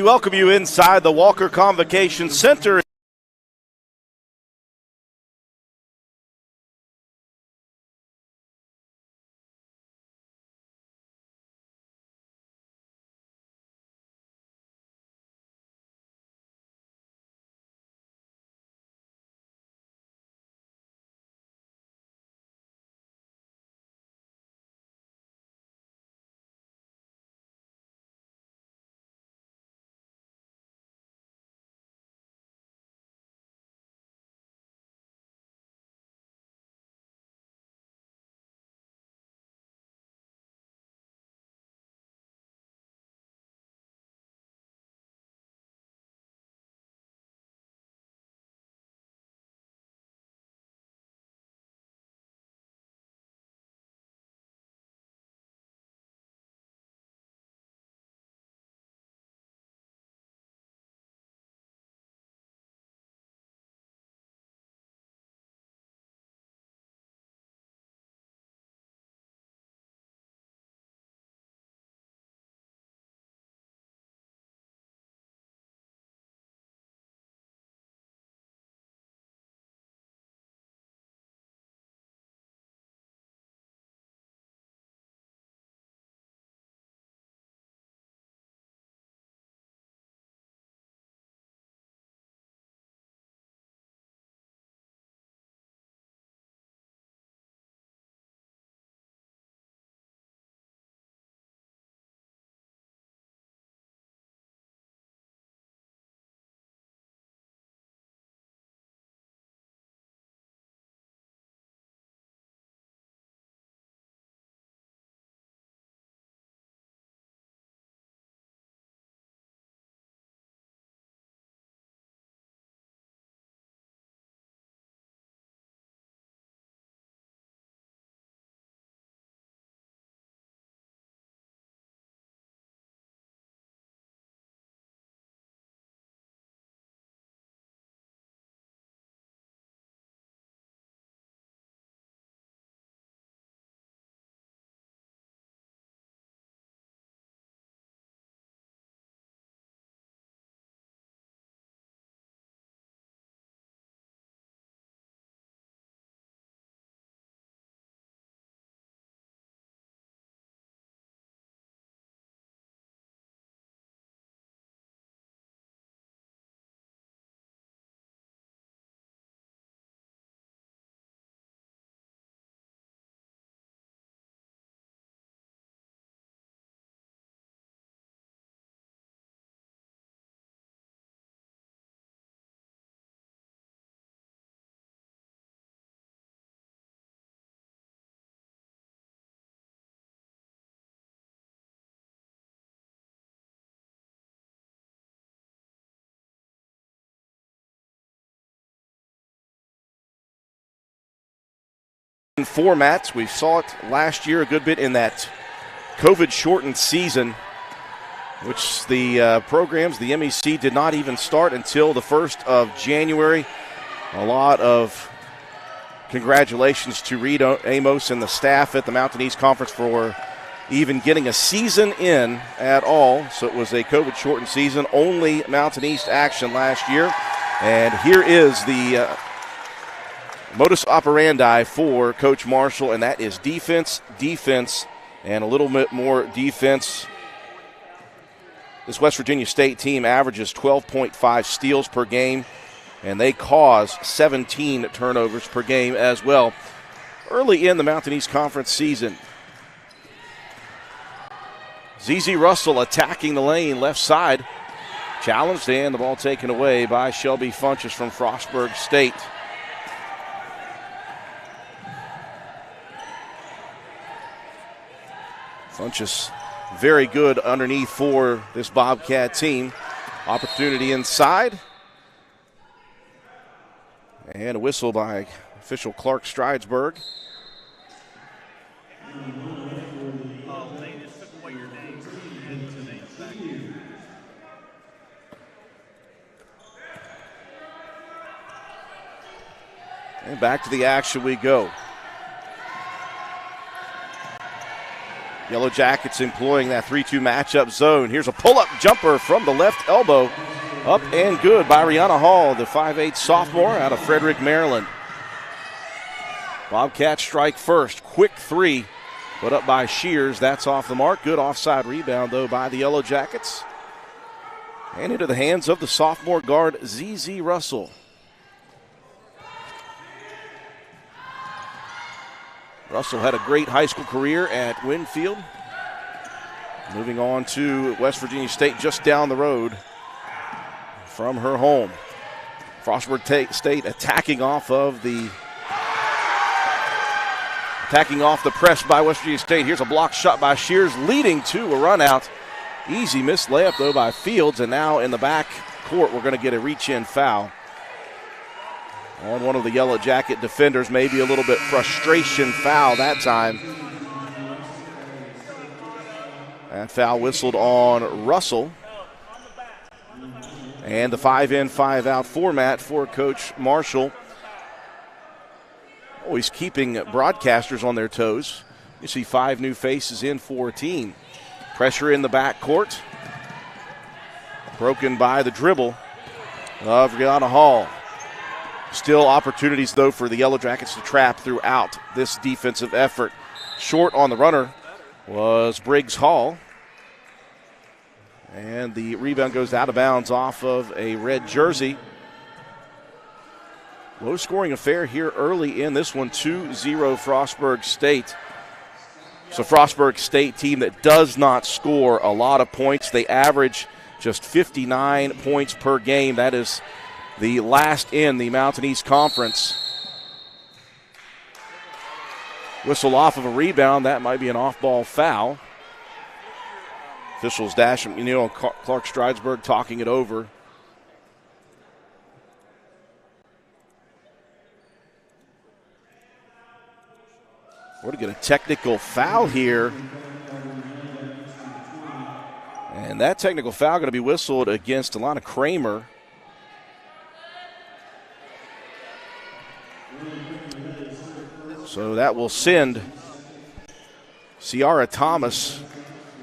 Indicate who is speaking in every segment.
Speaker 1: welcome you inside the Walker Convocation Center. Formats. We saw it last year a good bit in that COVID-shortened season, which the programs, the MEC, did not even start until the 1st of January. A lot of congratulations to Reed Amos and the staff at the Mountain East Conference for even getting a season in at all. So it was a COVID-shortened season, only Mountain East action last year. And here is the modus operandi for Coach Marshall, and that is defense, defense, and a little bit more defense. This West Virginia State team averages 12.5 steals per game, and they cause 17 turnovers per game as well early in the Mountain East Conference season. ZZ Russell attacking the lane, left side. Challenged, and the ball taken away by Shelby Funchess from Frostburg State. Funchess very good underneath for this Bobcat team. Opportunity inside. And a whistle by official Clark Stridesburg. And back to the action we go. Yellow Jackets employing that 3-2 matchup zone. Here's a pull-up jumper from the left elbow. Up and good by Rihanna Hall, the 5'8 sophomore out of Frederick, Maryland. Bobcats strike first. Quick three put up by Shears. That's off the mark. Good offside rebound, though, by the Yellow Jackets. And into the hands of the sophomore guard, ZZ Russell. Russell had a great high school career at Winfield. Moving on to West Virginia State, just down the road from her home. Frostburg State attacking off the press by West Virginia State. Here's a block shot by Shears, leading to a run out. Easy missed layup, though, by Fields. And now in the back court, we're going to get a reach-in foul on one of the Yellow Jacket defenders. Maybe a little bit frustration foul that time. That foul whistled on Russell. And the 5-in, 5-out format for Coach Marshall. Always keeping broadcasters on their toes. You see 5 new faces in for a team. Pressure in the backcourt. Broken by the dribble of Rihanna Hall. Still opportunities, though, for the Yellow Jackets to trap throughout this defensive effort. Short on the runner was Briggs Hall. And the rebound goes out of bounds off of a red jersey. Low-scoring affair here early in this one, 2-0 Frostburg State. So Frostburg State team that does not score a lot of points. They average just 59 points per game. That is the last in the Mountain East Conference. Whistle off of a rebound. That might be an off-ball foul. Officials dash him. Clark Stridesburg talking it over. We're going to get a technical foul here. And that technical foul going to be whistled against Alana Kramer. So that will send Ciara Thomas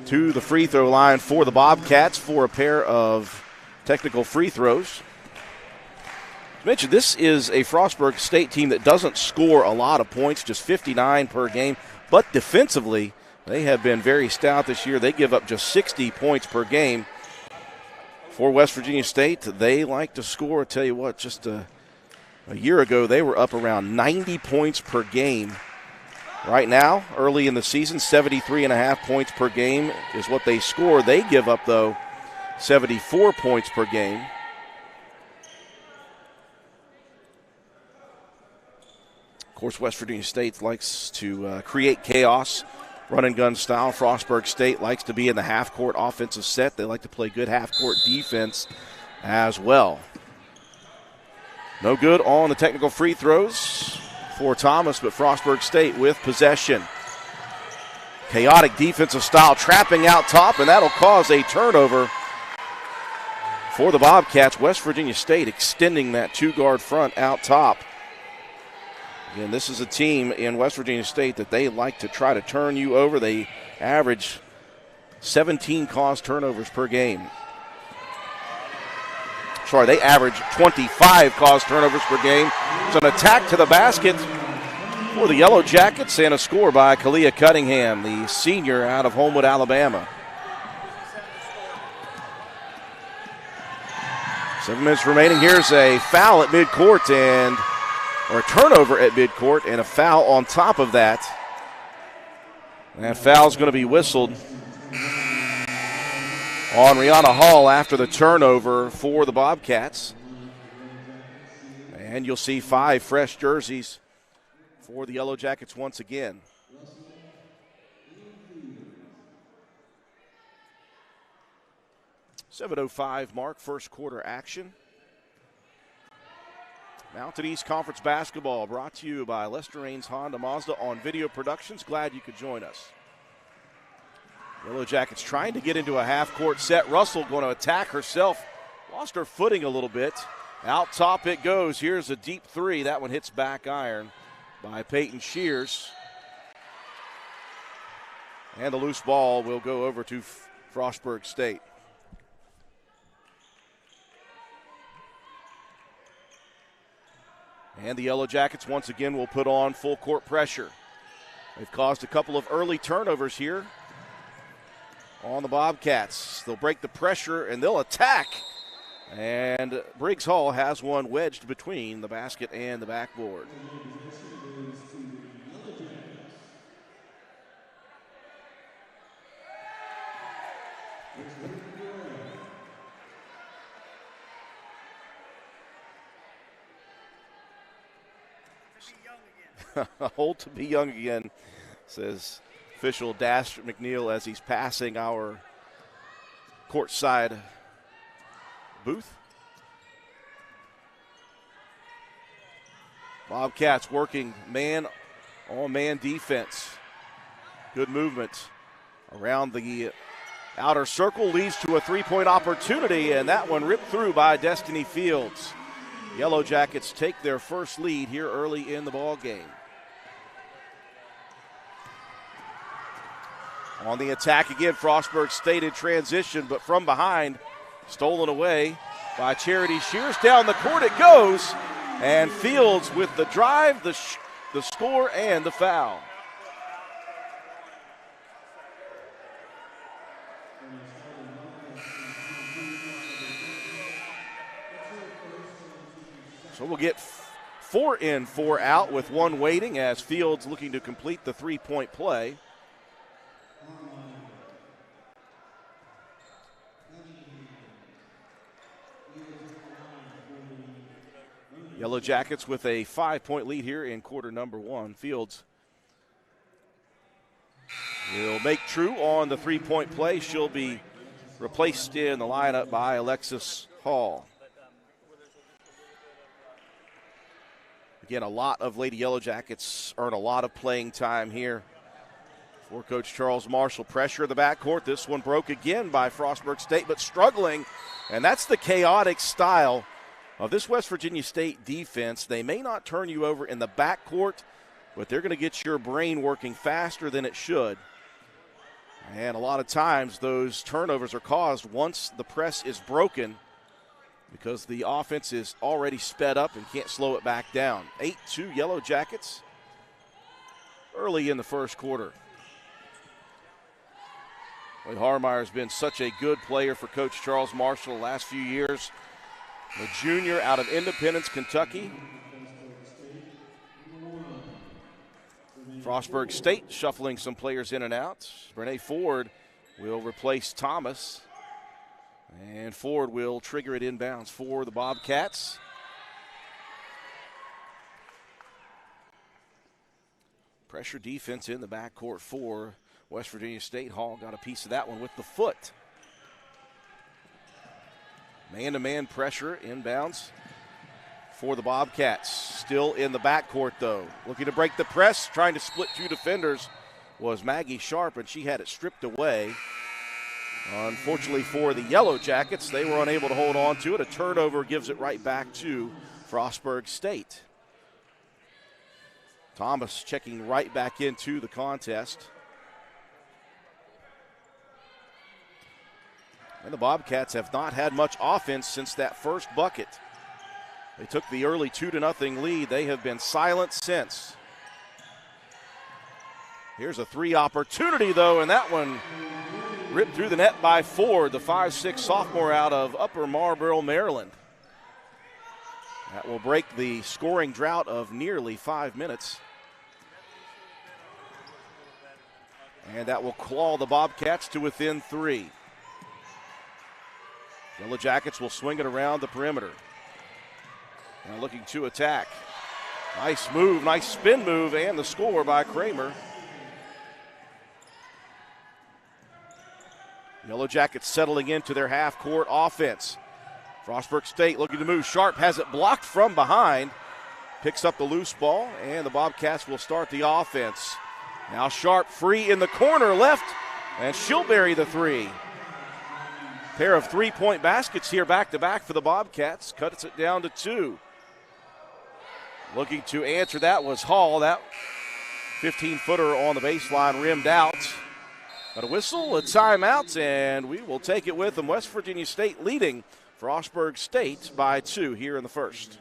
Speaker 1: to the free throw line for the Bobcats for a pair of technical free throws. As mentioned, this is a Frostburg State team that doesn't score a lot of points, just 59 per game, but defensively they have been very stout this year. They give up just 60 points per game. For West Virginia State, they like to score. I'll tell you what, just a year ago they were up around 90 points per game. Right now, early in the season, 73.5 points per game is what they score. They give up, though, 74 points per game. Of course, West Virginia State likes to create chaos, run-and-gun style. Frostburg State likes to be in the half-court offensive set. They like to play good half-court defense as well. No good on the technical free throws for Thomas, but Frostburg State with possession. Chaotic defensive style, trapping out top, and that'll cause a turnover for the Bobcats. West Virginia State extending that two-guard front out top. Again, this is a team in West Virginia State that they like to try to turn you over. They average 17 caused turnovers per game. They average 25 caused turnovers per game. It's an attack to the basket for the Yellow Jackets and a score by Kalia Cunningham, the senior out of Homewood, Alabama. 7 minutes remaining. Here's a foul at midcourt or a turnover at midcourt and a foul on top of that. That foul's going to be whistled on Rihanna Hall after the turnover for the Bobcats. And you'll see 5 fresh jerseys for the Yellow Jackets once again. .705 mark, first quarter action. Mountain East Conference basketball brought to you by Lester Ames Honda Mazda on Video Productions. Glad you could join us. Yellow Jackets trying to get into a half-court set. Russell going to attack herself. Lost her footing a little bit. Out top it goes. Here's a deep three. That one hits back iron by Peyton Shears. And the loose ball will go over to Frostburg State. And the Yellow Jackets once again will put on full court pressure. They've caused a couple of early turnovers here on the Bobcats. They'll break the pressure and they'll attack. And Briggs Hall has one wedged between the basket and the backboard. Old to be young again, says official Dash McNeil as he's passing our courtside booth. Bobcats working man-on-man defense. Good movement around the outer circle, leads to a three-point opportunity, and that one ripped through by Destiny Fields. Yellow Jackets take their first lead here early in the ball game. On the attack again, Frostburg State in transition, but from behind, stolen away by Charity Shears. Down the court it goes, and Fields with the drive, the score, and the foul. So we'll get 4 in, 4 out with one waiting as Fields looking to complete the three-point play. Yellow Jackets with a 5-point lead here in quarter number 1. Fields will make true on the three-point play. She'll be replaced in the lineup by Alexis Hall. Again, a lot of Lady Yellow Jackets earn a lot of playing time here for Coach Charles Marshall. Pressure in the backcourt. This one broke again by Frostburg State, but struggling. And that's the chaotic style of this West Virginia State defense. They may not turn you over in the backcourt, but they're going to get your brain working faster than it should. And a lot of times those turnovers are caused once the press is broken, because the offense is already sped up and can't slow it back down. 8-2 Yellow Jackets early in the first quarter. Well, Harmeyer has been such a good player for Coach Charles Marshall the last few years. The junior out of Independence, Kentucky. Frostburg State shuffling some players in and out. Renee Ford will replace Thomas. And Ford will trigger it inbounds for the Bobcats. Pressure defense in the backcourt for West Virginia State. Hall got a piece of that one with the foot. Man-to-man pressure inbounds for the Bobcats. Still in the backcourt, though. Looking to break the press, trying to split two defenders was Maggie Sharp, and she had it stripped away. Unfortunately for the Yellow Jackets, they were unable to hold on to it. A turnover gives it right back to Frostburg State. Thomas checking right back into the contest. And the Bobcats have not had much offense since that first bucket. They took the early 2-0 lead. They have been silent since. Here's a three opportunity, though, and that one ripped through the net by Ford, the 5'6" sophomore out of Upper Marlboro, Maryland. That will break the scoring drought of nearly 5 minutes. And that will claw the Bobcats to within 3. Yellow Jackets will swing it around the perimeter. Now looking to attack. Nice move, nice spin move, and the score by Kramer. Yellow Jackets settling into their half-court offense. Frostburg State looking to move. Sharp has it blocked from behind. Picks up the loose ball, and the Bobcats will start the offense. Now Sharp free in the corner left, and she'll bury the three. Pair of three-point baskets here back-to-back for the Bobcats. Cuts it down to 2. Looking to answer that was Hall. That 15-footer on the baseline rimmed out. Got a whistle, a timeout, and we will take it with them. West Virginia State leading Frostburg State by 2 here in the first.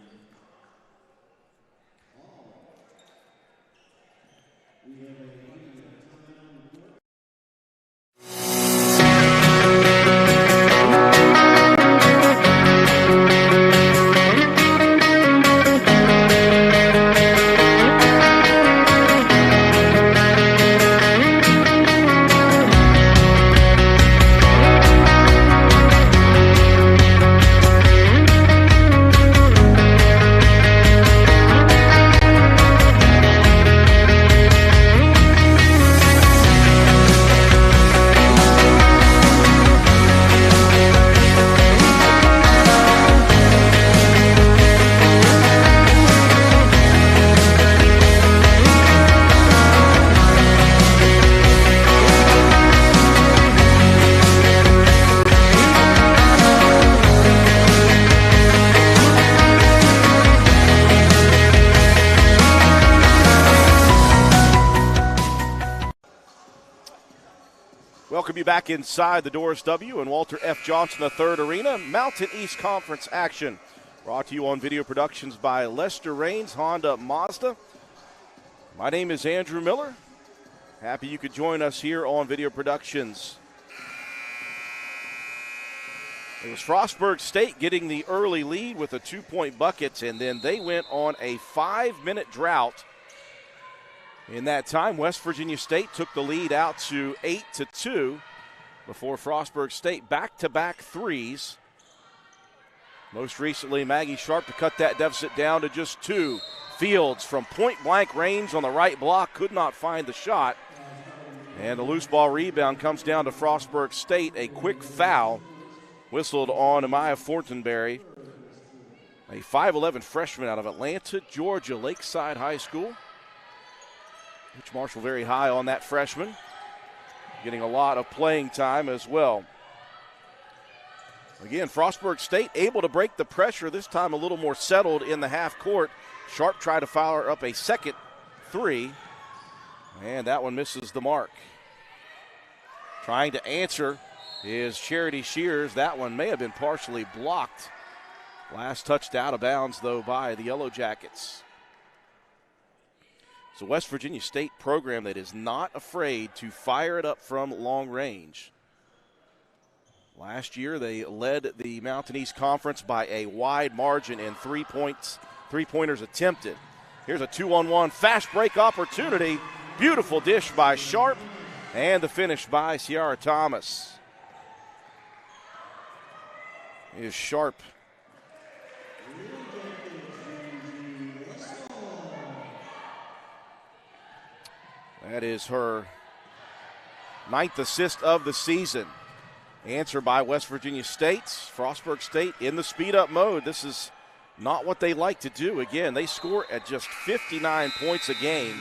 Speaker 1: Welcome you back inside the Doris W. and Walter F. Johnson III Arena. Mountain East Conference action brought to you on video productions by Lester Raines, Honda Mazda. My name is Andrew Miller. Happy you could join us here on video productions. It was Frostburg State getting the early lead with a 2-point bucket, and then they went on a 5-minute drought. In that time, West Virginia State took the lead out to 8-2 before Frostburg State back-to-back threes. Most recently, Maggie Sharp to cut that deficit down to just 2. Fields from point-blank range on the right block could not find the shot. And the loose ball rebound comes down to Frostburg State. A quick foul whistled on Amaya Fortenberry, a 5'11 freshman out of Atlanta, Georgia, Lakeside High School. Rich Marshall very high on that freshman, getting a lot of playing time as well. Again, Frostburg State able to break the pressure, this time a little more settled in the half court. Sharp tried to fire up a second 3, and that one misses the mark. Trying to answer is Charity Shears. That one may have been partially blocked. Last touched out of bounds, though, by the Yellow Jackets. It's a West Virginia State program that is not afraid to fire it up from long range. Last year, they led the Mountain East Conference by a wide margin in three-pointers attempted. Here's a 2-on-1 fast break opportunity. Beautiful dish by Sharp, and the finish by Ciara Thomas. Here's Sharp. That is her 9th assist of the season. Answer by West Virginia State. Frostburg State in the speed-up mode. This is not what they like to do. Again, they score at just 59 points a game.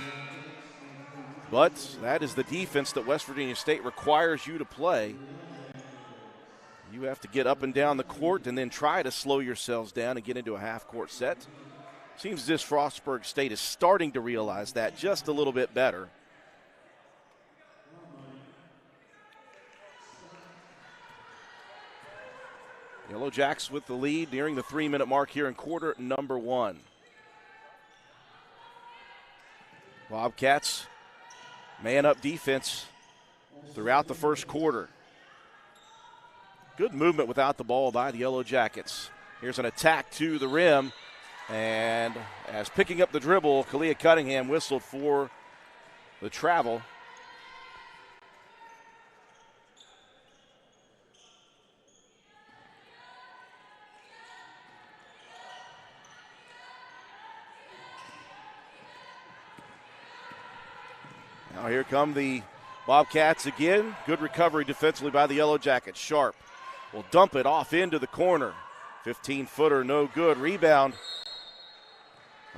Speaker 1: But that is the defense that West Virginia State requires you to play. You have to get up and down the court and then try to slow yourselves down and get into a half-court set. Seems as if Frostburg State is starting to realize that just a little bit better. Yellow Jacks with the lead, nearing the 3-minute mark here in quarter number 1. Bobcats man-up defense throughout the first quarter. Good movement without the ball by the Yellow Jackets. Here's an attack to the rim, and as picking up the dribble, Kalia Cunningham whistled for the travel. Now here come the Bobcats again. Good recovery defensively by the Yellow Jackets. Sharp will dump it off into the corner. 15-footer, no good. Rebound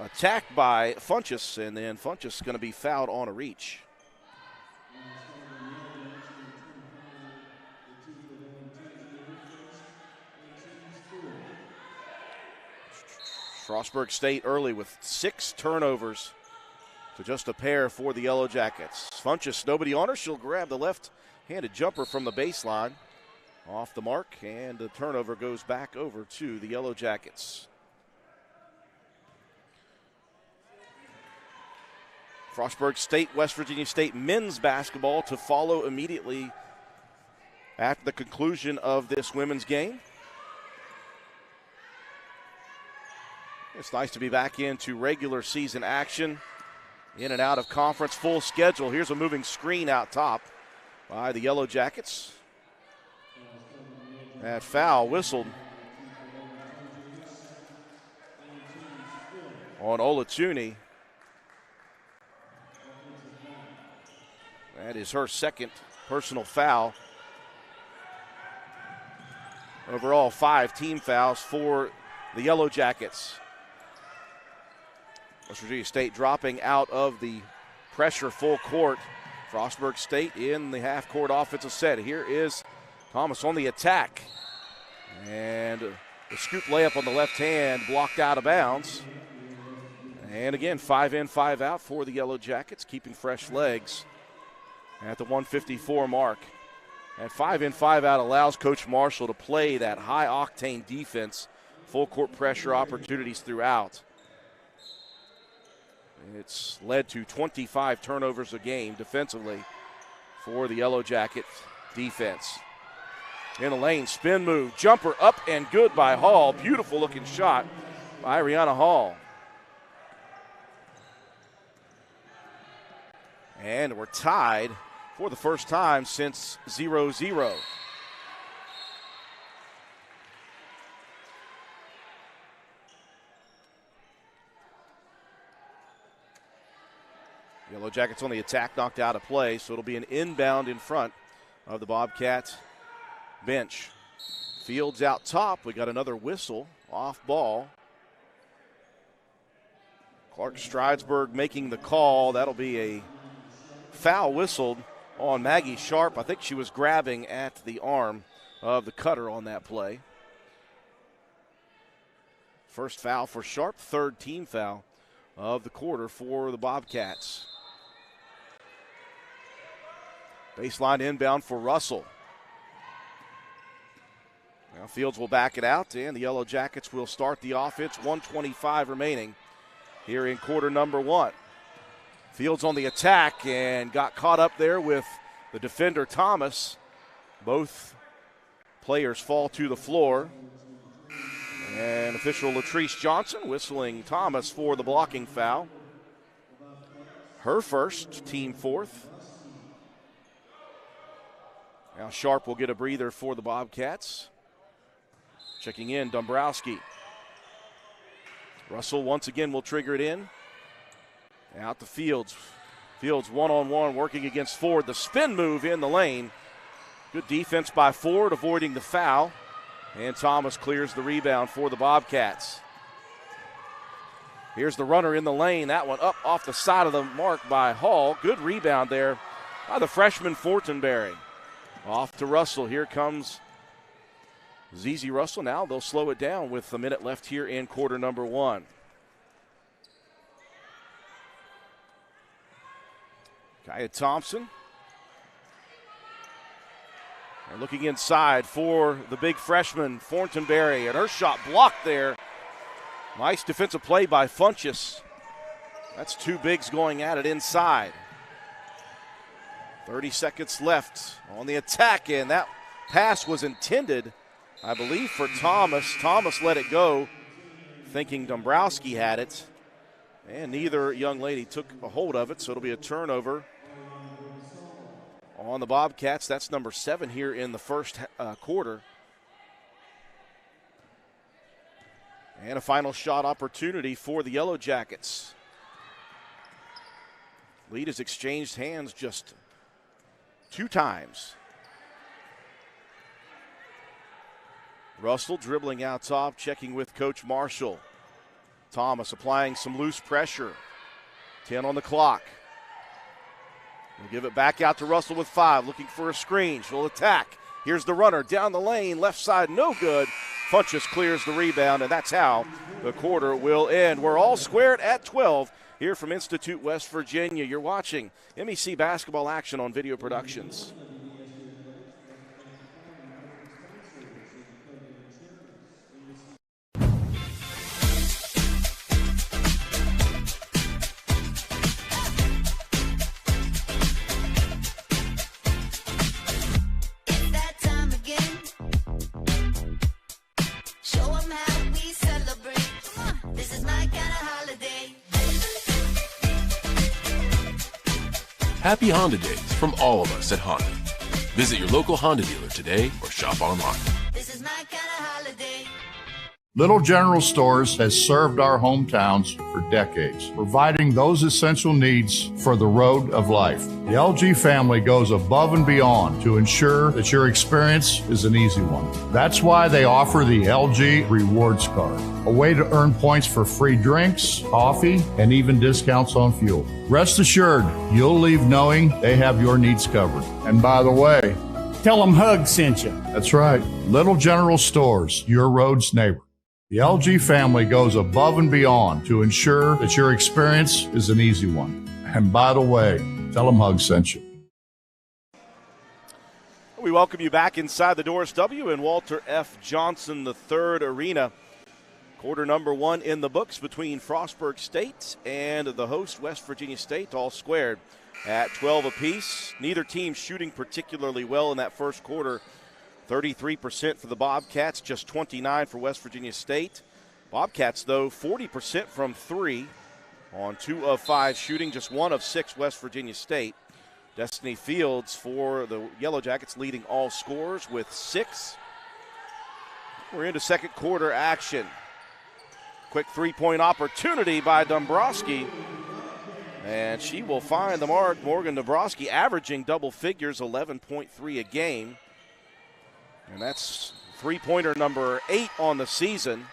Speaker 1: attacked by Funchess, and then Funchess going to be fouled on a reach. Frostburg State early with 6 turnovers to just a pair for the Yellow Jackets. Funchess, nobody on her. She'll grab the left Handed jumper from the baseline. Off the mark, and the turnover goes back over to the Yellow Jackets. Frostburg State, West Virginia State men's basketball to follow immediately after the conclusion of this women's game. It's nice to be back into regular season action. In and out of conference, full schedule. Here's a moving screen out top by the Yellow Jackets. That foul whistled on Olatuni. That is her second personal foul. Overall, 5 team fouls for the Yellow Jackets. West Virginia State dropping out of the pressure full court. Frostburg State in the half-court offensive set. Here is Thomas on the attack. And the scoop layup on the left hand blocked out of bounds. And again, 5 in, 5 out for the Yellow Jackets, keeping fresh legs at the 154 mark. And 5 in, 5 out allows Coach Marshall to play that high-octane defense, full-court pressure opportunities throughout. It's led to 25 turnovers a game defensively for the Yellow Jackets defense. In the lane, spin move, jumper up and good by Hall. Beautiful looking shot by Rihanna Hall. And we're tied for the first time since 0-0. Yellow Jackets on the attack, knocked out of play, so it'll be an inbound in front of the Bobcats bench. Fields out top. We got another whistle off ball. Clark Stridesburg making the call. That'll be a foul whistled on Maggie Sharp. I think she was grabbing at the arm of the cutter on that play. First foul for Sharp, third team foul of the quarter for the Bobcats. Baseline inbound for Russell. Now Fields will back it out, and the Yellow Jackets will start the offense. 1:25 remaining here in quarter number 1. Fields on the attack and got caught up there with the defender Thomas. Both players fall to the floor. And official Latrice Johnson whistling Thomas for the blocking foul. Her first, team fourth. Now Sharp will get a breather for the Bobcats. Checking in, Dombrowski. Russell once again will trigger it in. Out to Fields. Fields one-on-one working against Ford. The spin move in the lane. Good defense by Ford, avoiding the foul. And Thomas clears the rebound for the Bobcats. Here's the runner in the lane. That one up off the side of the mark by Hall. Good rebound there by the freshman Fortenberry. Off to Russell. Here comes ZZ Russell. Now they'll slow it down with a minute left here in quarter number 1. Kaya Thompson. And looking inside for the big freshman, Fortenberry, and her shot blocked there. Nice defensive play by Funchess. That's two bigs going at it inside. 30 seconds left on the attack, and that pass was intended, I believe, for Thomas. Thomas let it go, thinking Dombrowski had it, and neither young lady took a hold of it, so it'll be a turnover on the Bobcats. That's number 7 here in the first quarter. And a final shot opportunity for the Yellow Jackets. Lead has exchanged hands just 2 times. Russell dribbling out top, checking with Coach Marshall. Thomas applying some loose pressure. 10 on the clock. We'll give it back out to Russell with 5, looking for a screen. She'll attack. Here's the runner down the lane, left side, no good. Funchess clears the rebound, and that's how the quarter will end. We're all squared at 12 here from Institute, West Virginia. You're watching MEC basketball action on Video Productions.
Speaker 2: come how we celebrate. Come on, this is my kind of holiday.
Speaker 3: Happy Honda Days from all of us at Honda. Visit your local Honda dealer today or shop online.
Speaker 2: This is my kind of holiday.
Speaker 4: Little General Stores has served our hometowns for decades, providing those essential needs for the road of life. The LG family goes above and beyond to ensure that your experience is an easy one. That's why they offer the LG Rewards Card, a way to earn points for free drinks, coffee, and even discounts on fuel. Rest assured, you'll leave knowing they have your needs covered. And by the way,
Speaker 5: tell them Hug sent you.
Speaker 4: That's right. Little General Stores, your road's neighbor. The LG family goes above and beyond to ensure that your experience is an easy one. And by the way, tell them Hug sent you.
Speaker 1: We welcome you back inside the Doris W. and Walter F. Johnson III Arena. Quarter number one in the books between Frostburg State and the host West Virginia State, all squared at 12 apiece. Neither team shooting particularly well in that first quarter. 33% for the Bobcats, just 29% for West Virginia State. Bobcats, though, 40% from three on 2 of 5 shooting, just 1 of 6 West Virginia State. Destiny Fields for the Yellow Jackets leading all scorers with 6. We're into second quarter action. Quick three-point opportunity by Dombrowski. And she will find the mark. Morgan Dombrowski averaging double figures, 11.3 a game. And that's three-pointer number 8 on the season.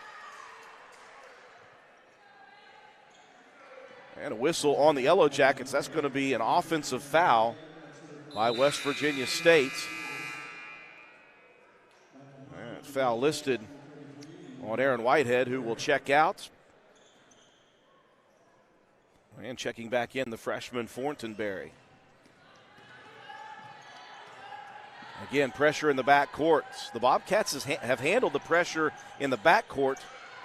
Speaker 1: And a whistle on the Yellow Jackets. That's going to be an offensive foul by West Virginia State. And foul listed on Aaron Whitehead, who will check out. And checking back in, the freshman Fortenberry. Again, pressure in the backcourt. The Bobcats have handled the pressure in the backcourt.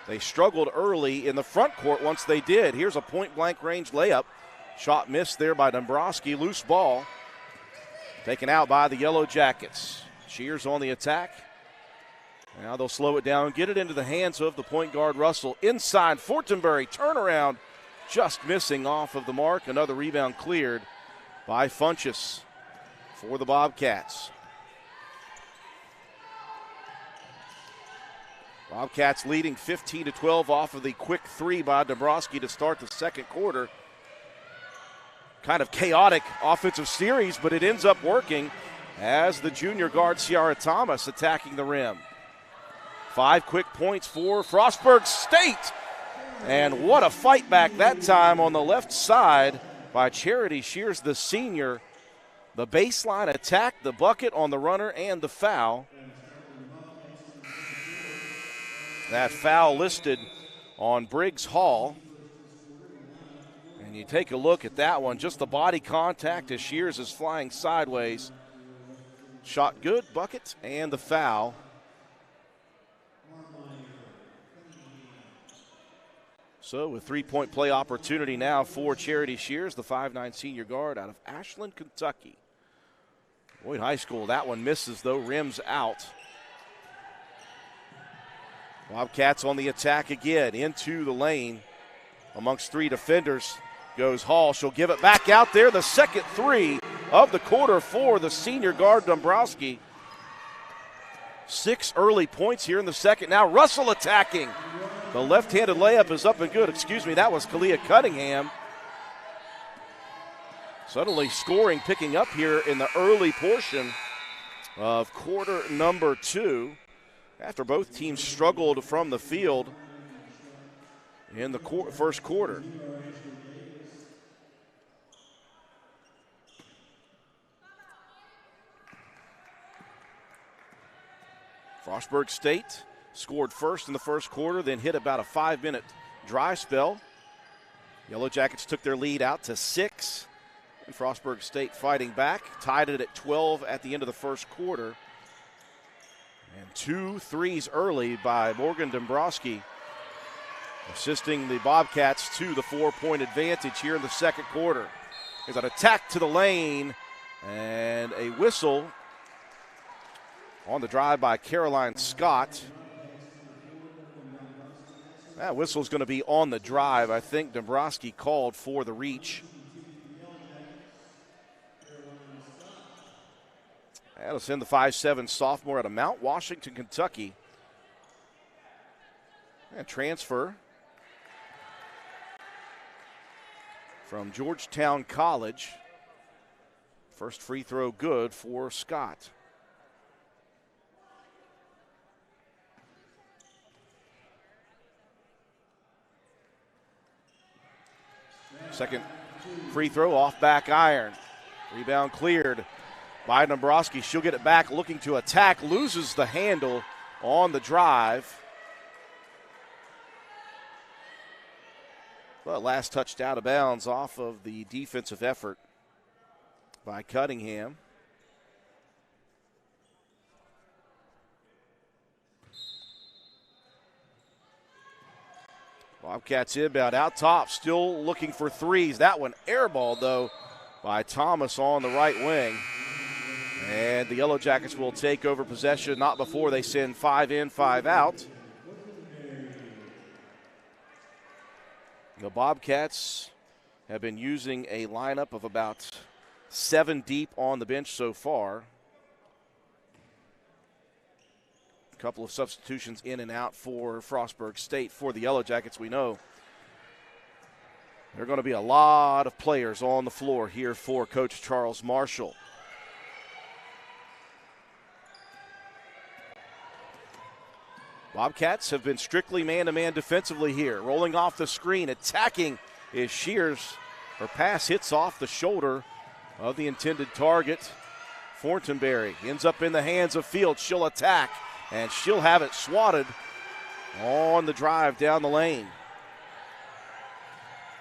Speaker 1: They struggled early in the front court once they did. Here's a point-blank range layup. Shot missed there by Dombrowski. Loose ball taken out by the Yellow Jackets. Shears on the attack. Now they'll slow it down, get it into the hands of the point guard Russell. Inside, Fortenberry, turnaround, just missing off of the mark. Another rebound cleared by Funchess for the Bobcats. Bobcats leading 15-12 off of the quick three by Dombrowski to start the second quarter. Kind of chaotic offensive series, but it ends up working as the junior guard Ciara Thomas attacking the rim. 5 quick points for Frostburg State. And what a fight back that time on the left side by Charity Shears, the senior. The baseline attack, the bucket on the runner, and the foul. That foul listed on Briggs Hall. And you take a look at that one, just the body contact as Shears is flying sideways. Shot good, bucket, and the foul. So a three-point play opportunity now for Charity Shears, the 5'9" senior guard out of Ashland, Kentucky. Boyd High School, that one misses though, rims out. Bobcats on the attack again, into the lane. Amongst 3 defenders goes Hall. She'll give it back out there. The second three of the quarter for the senior guard Dombrowski. 6 early points here in the second. Now Russell attacking. The left-handed layup is up and good. Excuse me, that was Kalia Cunningham. Suddenly scoring picking up here in the early portion of quarter number 2. After both teams struggled from the field in the first quarter. Frostburg State scored first in the first quarter, then hit about a 5-minute dry spell. Yellow Jackets took their lead out to 6. And Frostburg State fighting back, tied it at 12 at the end of the first quarter. And 2 threes early by Morgan Dombrowski, assisting the Bobcats to the 4-point advantage here in the second quarter. There's an attack to the lane and a whistle on the drive by Caroline Scott. That whistle's going to be on the drive. I think Dombrowski called for the reach. That'll send the 5'7" sophomore out of Mount Washington, Kentucky. And transfer from Georgetown College. First free throw good for Scott. Second free throw off back iron. Rebound cleared by Dombrowski. She'll get it back, looking to attack, loses the handle on the drive. But last touched out of bounds off of the defensive effort by Cunningham. Bobcats inbound out top, still looking for threes. That one airballed, though, by Thomas on the right wing. And the Yellow Jackets will take over possession, not before they send 5 in, 5 out. The Bobcats have been using a lineup of about 7 deep on the bench so far. A couple of substitutions in and out for Frostburg State. For the Yellow Jackets, we know there are going to be a lot of players on the floor here for Coach Charles Marshall. Bobcats have been strictly man-to-man defensively here. Rolling off the screen, attacking is Shears. Her pass hits off the shoulder of the intended target. Fortenberry ends up in the hands of Fields. She'll attack, and she'll have it swatted on the drive down the lane.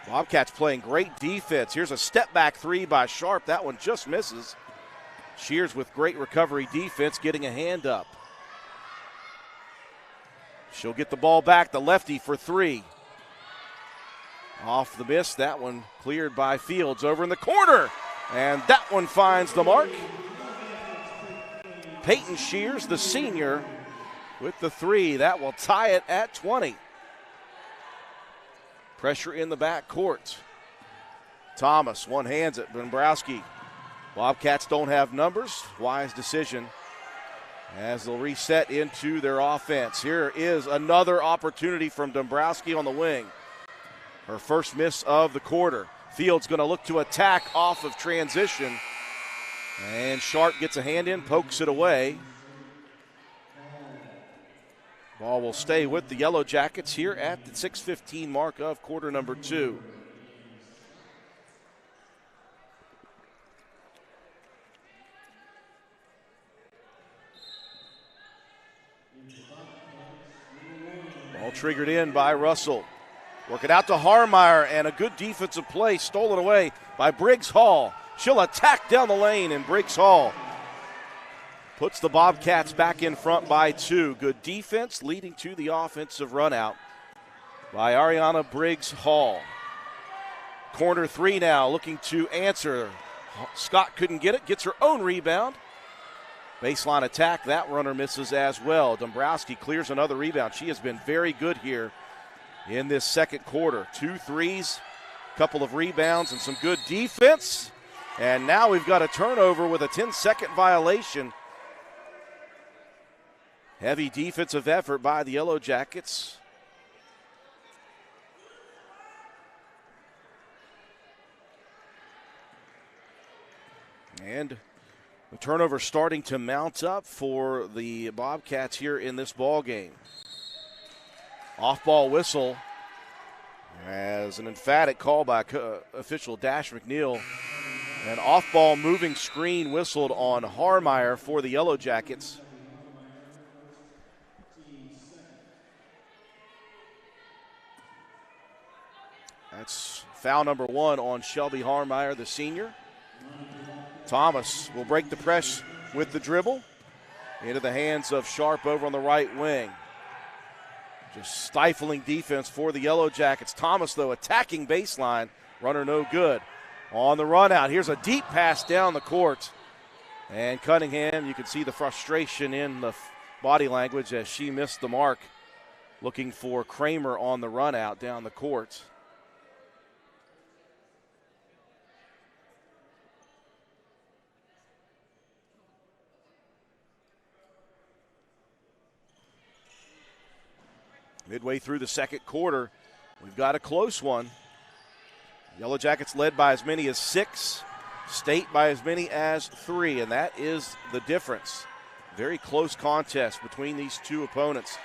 Speaker 1: Bobcats playing great defense. Here's a step-back three by Sharp. That one just misses. Shears with great recovery defense, getting a hand up. She'll get the ball back, the lefty for 3. Off the miss, that one cleared by Fields over in the corner. And that one finds the mark. Peyton Shears, the senior, with the 3. That will tie it at 20. Pressure in the backcourt. Thomas one-hands it, Dombrowski. Bobcats don't have numbers. Wise decision as they'll reset into their offense. Here is another opportunity from Dombrowski on the wing. Her first miss of the quarter. Fields going to look to attack off of transition. And Sharp gets a hand in, pokes it away. Ball will stay with the Yellow Jackets here at the 6:15 mark of quarter number 2. Ball triggered in by Russell. Work it out to Harmeyer, and a good defensive play stolen away by Briggs Hall. She'll attack down the lane, and Briggs Hall puts the Bobcats back in front by 2. Good defense leading to the offensive run out by Ariana Briggs Hall. Corner 3 now, looking to answer. Scott couldn't get it, gets her own rebound. Baseline attack, that runner misses as well. Dombrowski clears another rebound. She has been very good here in this second quarter. 2 threes, couple of rebounds, and some good defense. And now we've got a turnover with a 10-second violation. Heavy defensive effort by the Yellow Jackets. And the turnover starting to mount up for the Bobcats here in this ball game. Off-ball whistle as an emphatic call by official Dash McNeil. An off-ball moving screen whistled on Harmeyer for the Yellow Jackets. That's foul number 1 on Shelby Harmeyer, the senior. Thomas will break the press with the dribble into the hands of Sharp over on the right wing. Just stifling defense for the Yellow Jackets. Thomas, though, attacking baseline. Runner no good. On the run out, here's a deep pass down the court. And Cunningham, you can see the frustration in the body language as she missed the mark. looking for Kramer on the run out down the court. Midway through the second quarter, we've got a close one. Yellow Jackets led by as many as 6, State by as many as 3, and that is the difference. Very close contest between these two opponents.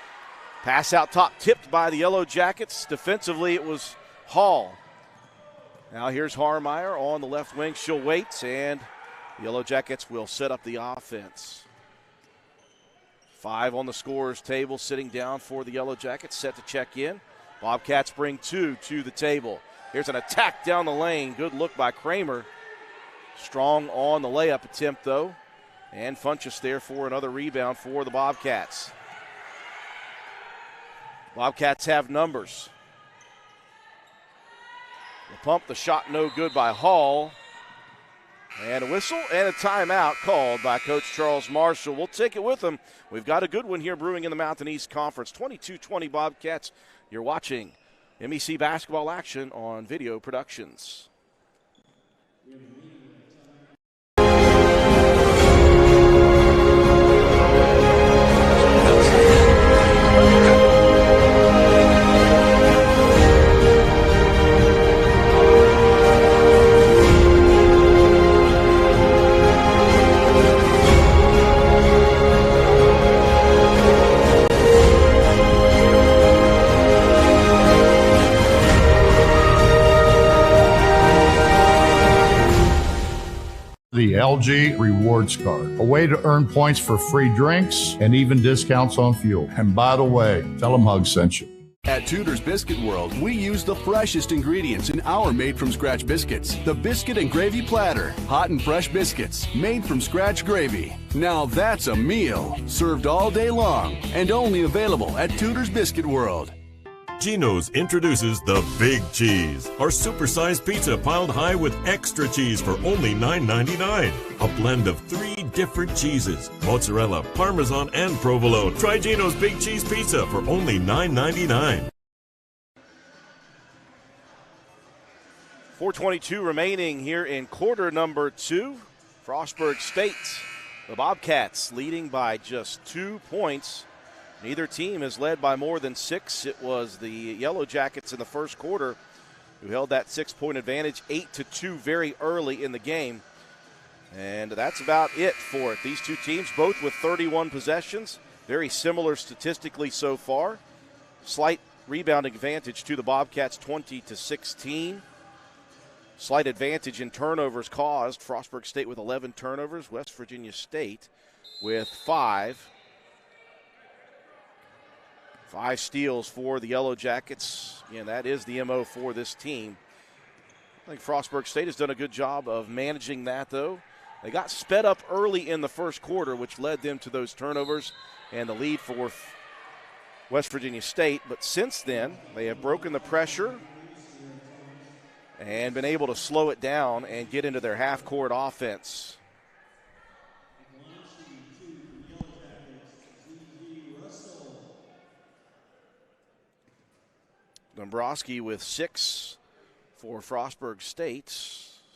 Speaker 1: Pass out top tipped by the Yellow Jackets. Defensively, it was Hall. Now here's Harmeyer on the left wing. She'll wait, and the Yellow Jackets will set up the offense. 5 on the scorer's table, sitting down for the Yellow Jackets, set to check in. Bobcats bring 2 to the table. Here's an attack down the lane. Good look by Kramer. Strong on the layup attempt, though. And Funchess there for another rebound for the Bobcats. Bobcats have numbers. The pump, the shot no good by Hall. And a whistle and a timeout called by Coach Charles Marshall. We'll take it with him. We've got a good one here brewing in the Mountain East Conference. 22-20 Bobcats. You're watching MEC basketball action on Video Productions.
Speaker 4: The LG Rewards Card, a way to earn points for free drinks and even discounts on fuel. And by the way, tell them Hug sent you.
Speaker 6: At Tudor's Biscuit World, we use the freshest ingredients in our made-from-scratch biscuits. The Biscuit and Gravy Platter. Hot and fresh biscuits, made from scratch gravy. Now that's a meal, served all day long, and only available at Tudor's Biscuit World.
Speaker 7: Geno's introduces the Big Cheese, our supersized pizza piled high with extra cheese for only $9.99. A blend of 3 different cheeses, mozzarella, parmesan, and provolone. Try Geno's Big Cheese Pizza for only $9.99.
Speaker 1: 4:22 remaining here in quarter number 2. Frostburg State, the Bobcats leading by just 2 points. Neither team has led by more than 6. It was the Yellow Jackets in the first quarter who held that 6-point advantage, 8-2 very early in the game. And that's about it for it. These two teams both with 31 possessions, very similar statistically so far. Slight rebounding advantage to the Bobcats, 20-16. Slight advantage in turnovers caused. Frostburg State with 11 turnovers, West Virginia State with 5. 5 steals for the Yellow Jackets. Again, that is the MO for this team. I think Frostburg State has done a good job of managing that, though. They got sped up early in the first quarter, which led them to those turnovers and the lead for West Virginia State. But since then, they have broken the pressure and been able to slow it down and get into their half-court offense. Dombrowski with 6 for Frostburg State.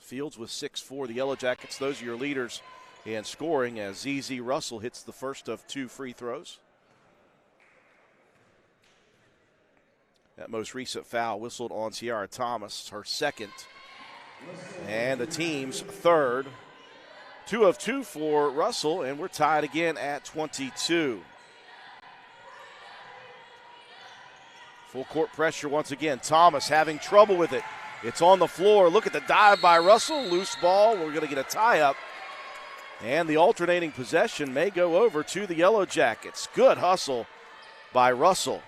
Speaker 1: Fields with 6 for the Yellow Jackets. Those are your leaders in scoring as ZZ Russell hits the first of 2 free throws. That most recent foul whistled on Ciara Thomas, her second. And the team's third. 2 of 2 for Russell, and we're tied again at 22. Full court pressure once again. Thomas having trouble with it. It's on the floor. Look at the dive by Russell. Loose ball. We're going to get a tie-up. And the alternating possession may go over to the Yellow Jackets. Good hustle by Russell.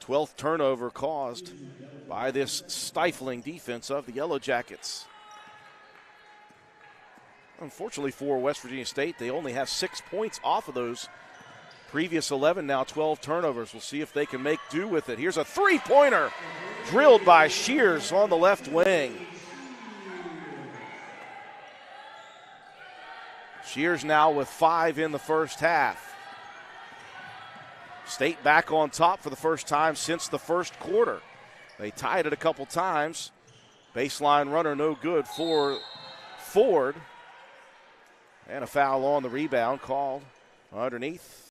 Speaker 1: Twelfth turnover caused by this stifling defense of the Yellow Jackets. Unfortunately for West Virginia State, they only have 6 points off of those previous 11, now 12 turnovers. We'll see if they can make do with it. Here's a three-pointer drilled by Shears on the left wing. Shears now with 5 in the first half. State back on top for the first time since the first quarter. They tied it a couple times. Baseline runner no good for Ford. And a foul on the rebound called underneath.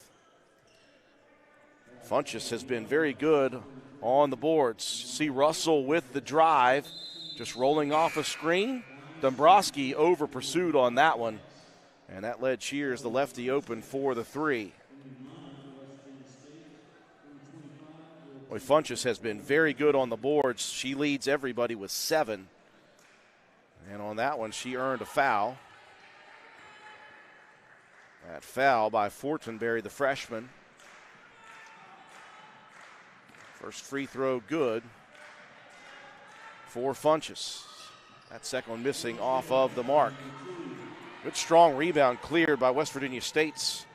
Speaker 1: Funchess has been very good on the boards. See Russell with the drive, just rolling off a screen. Dombrowski over pursued on that one, and that led Shears, the lefty, open for the three. Boy, Funchess has been very good on the boards. She leads everybody with 7. And on that one, she earned a foul. That foul by Fortenberry, the freshman. First free throw good for Funchess. That second one missing off of the mark. Good strong rebound cleared by West Virginia State's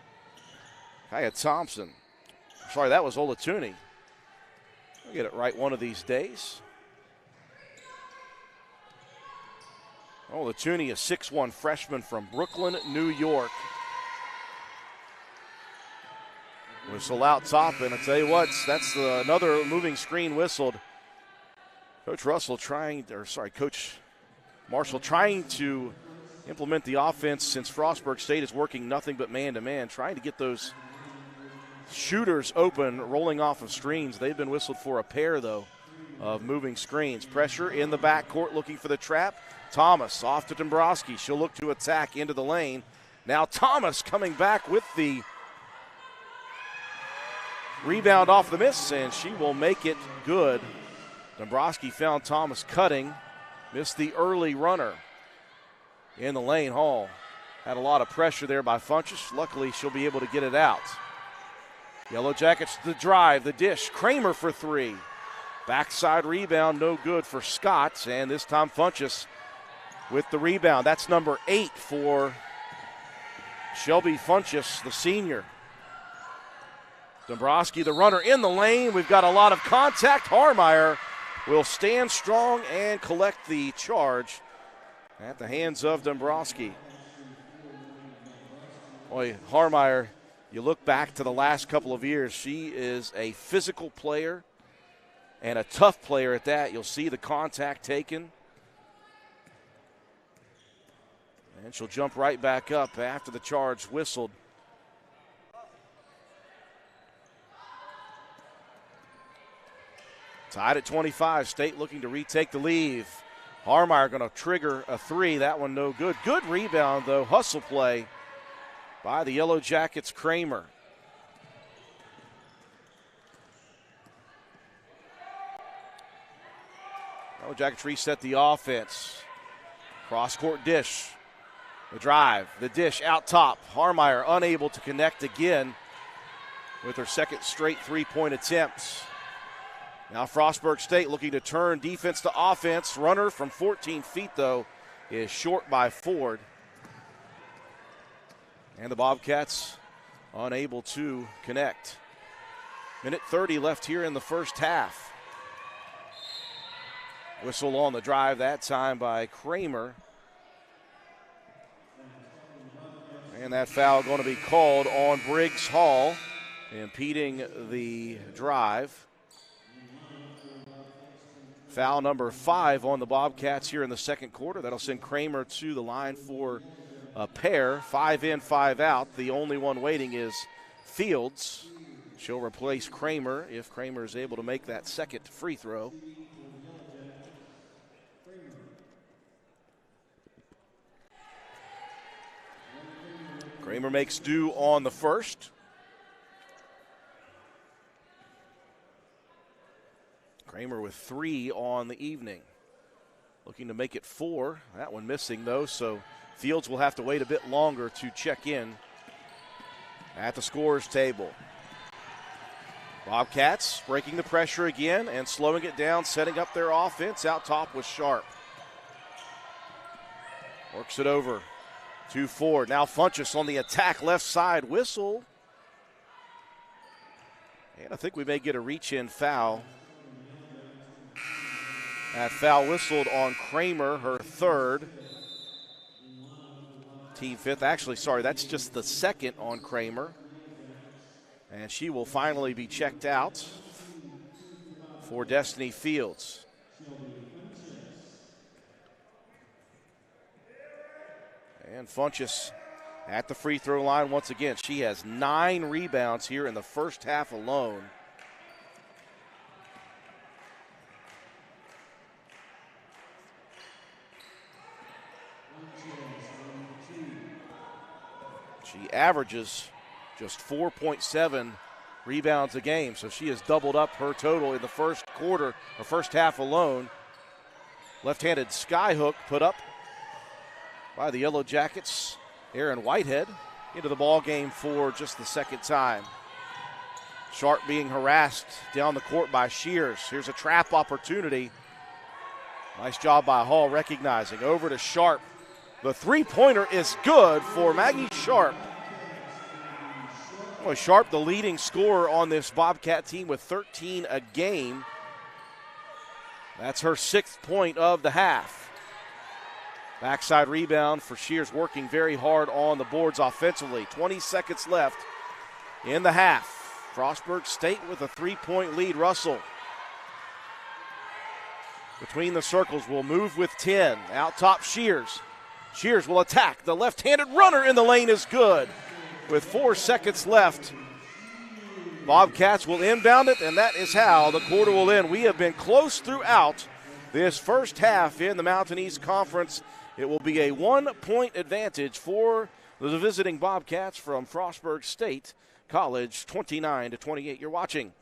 Speaker 1: Kaya Thompson. Sorry, that was Olatuni. We'll get it right one of these days. Olatuni, a 6'1" freshman from Brooklyn, New York. Whistle out top, and I tell you what, that's another moving screen whistled. Coach Marshall trying to implement the offense since Frostburg State is working nothing but man-to-man, trying to get those shooters open, rolling off of screens. They've been whistled for a pair, though, of moving screens. Pressure in the backcourt looking for the trap. Thomas off to Dombrowski. She'll look to attack into the lane. Now Thomas coming back with the rebound off the miss, and she will make it good. Dombrowski found Thomas cutting, missed the early runner in the lane. Hall had a lot of pressure there by Funchess. Luckily, she'll be able to get it out. Yellow Jackets, the drive, the dish. Kramer for 3. Backside rebound, no good for Scott, and this time Funchess with the rebound. That's number 8 for Shelby Funchess, the senior. Dombrowski, the runner in the lane. We've got a lot of contact. Harmeyer will stand strong and collect the charge at the hands of Dombrowski. Boy, Harmeyer, you look back to the last couple of years, she is a physical player and a tough player at that. You'll see the contact taken. And she'll jump right back up after the charge whistled. Tied at 25. State looking to retake the lead. Harmeyer going to trigger a 3. That one no good. Good rebound, though. Hustle play by the Yellow Jackets, Kramer. Yellow Jackets reset the offense. Cross-court dish. The drive, the dish out top. Harmeyer unable to connect again with her second straight three-point attempts. Now Frostburg State looking to turn defense to offense. Runner from 14 feet, though, is short by Ford. And the Bobcats unable to connect. Minute 30 left here in the first half. Whistle on the drive that time by Kramer. And that foul going to be called on Briggs Hall, impeding the drive. Foul number 5 on the Bobcats here in the second quarter. That'll send Kramer to the line for a pair. 5 in, 5 out. The only one waiting is Fields. She'll replace Kramer if Kramer is able to make that second free throw. Kramer makes do on the first. Kramer with 3 on the evening. Looking to make it 4. That one missing, though, so Fields will have to wait a bit longer to check in at the scorer's table. Bobcats breaking the pressure again and slowing it down, setting up their offense. Out top was Sharp. Works it over to Ford. Now Funchess on the attack, left side whistle. And I think we may get a reach-in foul. That foul whistled on Kramer, her third. team fifth. Actually, sorry, that's just the second on Kramer. And she will finally be checked out for Destiny Fields. And Funchess at the free throw line once again. She has 9 rebounds here in the first half alone. She averages just 4.7 rebounds a game, so she has doubled up her total in the first quarter, or first half alone. Left-handed skyhook put up by the Yellow Jackets. Aaron Whitehead into the ball game for just the second time. Sharp being harassed down the court by Shears. Here's a trap opportunity. Nice job by Hall recognizing. Over to Sharp. The three-pointer is good for Maggie Sharp. Boy, Sharp, the leading scorer on this Bobcat team with 13 a game. That's her 6th point of the half. Backside rebound for Shears, working very hard on the boards offensively. 20 seconds left in the half. Frostburg State with a 3-point lead. Russell between the circles will move with 10. Out top Shears. Shears will attack. The left-handed runner in the lane is good. With 4 seconds left, Bobcats will inbound it, and that is how the quarter will end. We have been close throughout this first half in the Mountain East Conference. It will be a 1-point advantage for the visiting Bobcats from Frostburg State College, 29-28. You're watching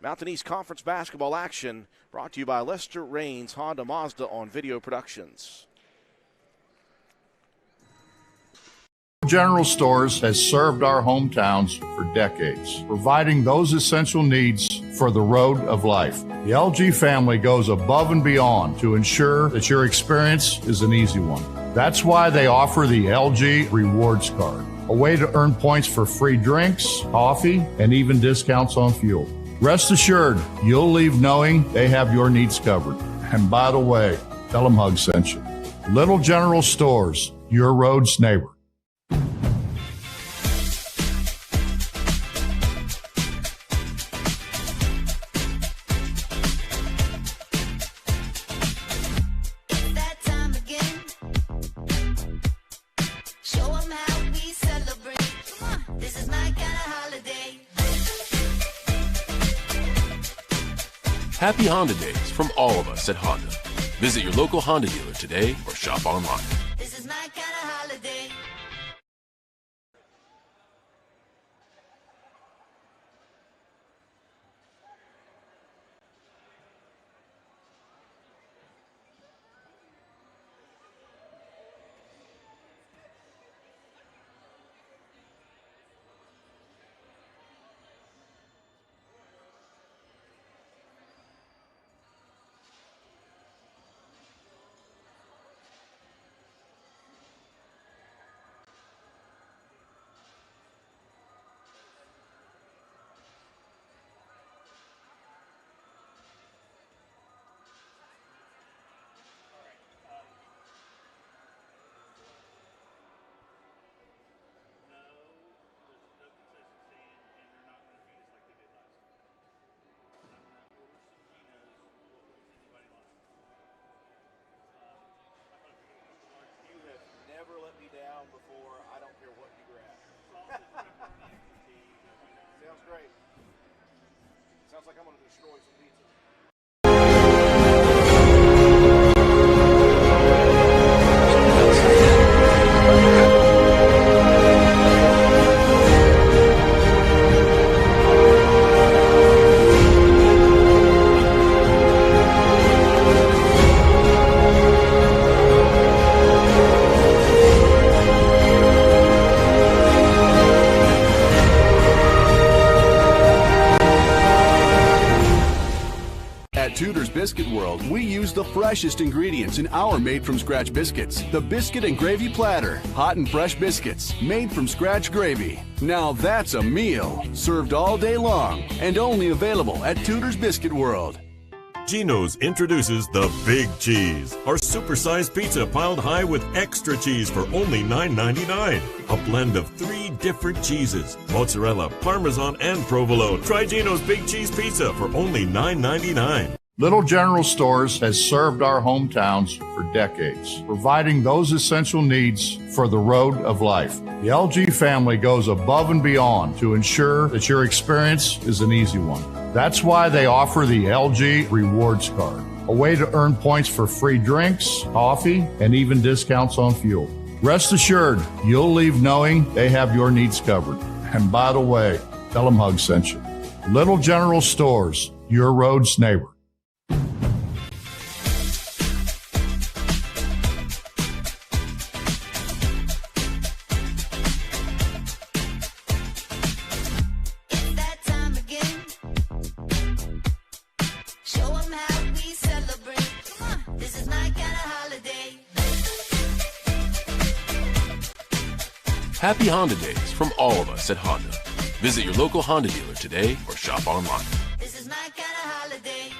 Speaker 1: Mountain East Conference basketball action brought to you by Lester Raines Honda Mazda on Video Productions.
Speaker 4: General Stores has served our hometowns for decades, providing those essential needs for the road of life. The LG family goes above and beyond to ensure that your experience is an easy one. That's why they offer the LG Rewards Card, a way to earn points for free drinks, coffee, and even discounts on fuel. Rest assured, you'll leave knowing they have your needs covered. And by the way, tell them Hug sent you. Little General Stores, your road's neighbor.
Speaker 2: That time again. Show 'em how we celebrate. Come on, this is my kind of holiday.
Speaker 3: Happy Honda Days from all of us at Honda. Visit your local Honda dealer today or shop online.
Speaker 2: This is my kind of holiday.
Speaker 1: Never let me down before. I don't care what you grab. Sounds great. Sounds like I'm going to destroy some pizza.
Speaker 6: At Tudor's Biscuit World, we use the freshest ingredients in our made-from-scratch biscuits. The Biscuit and Gravy Platter. Hot and fresh biscuits, made from scratch gravy. Now that's a meal. Served all day long and only available at Tudor's Biscuit World.
Speaker 7: Geno's introduces the Big Cheese, our supersized pizza piled high with extra cheese for only $9.99. A blend of 3 different cheeses, mozzarella, parmesan, and provolone. Try Geno's Big Cheese Pizza for only $9.99.
Speaker 4: Little General Stores has served our hometowns for decades, providing those essential needs for the road of life. The LG family goes above and beyond to ensure that your experience is an easy one. That's why they offer the LG Rewards Card, a way to earn points for free drinks, coffee, and even discounts on fuel. Rest assured, you'll leave knowing they have your needs covered. And by the way, tell them Hug sent you. Little General Stores, your road's neighbor.
Speaker 2: It's that time again. Show 'em how we celebrate. This is my kind of holiday.
Speaker 3: Happy Honda Days from all of us at Honda. Visit your local Honda dealer today or shop online.
Speaker 2: This is my kind of holiday.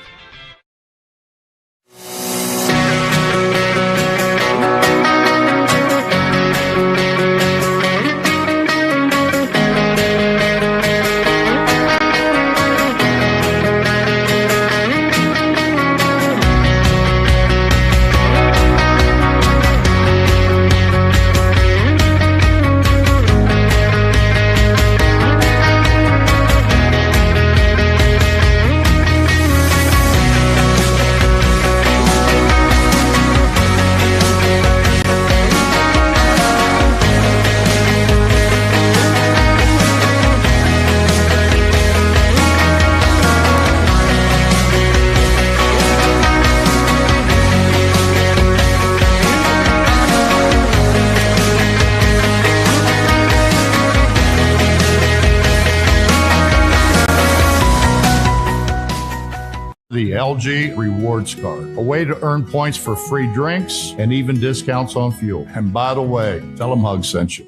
Speaker 4: The LG Rewards Card, a way to earn points for free drinks and even discounts on fuel. And by the way, tell them Hug sent you.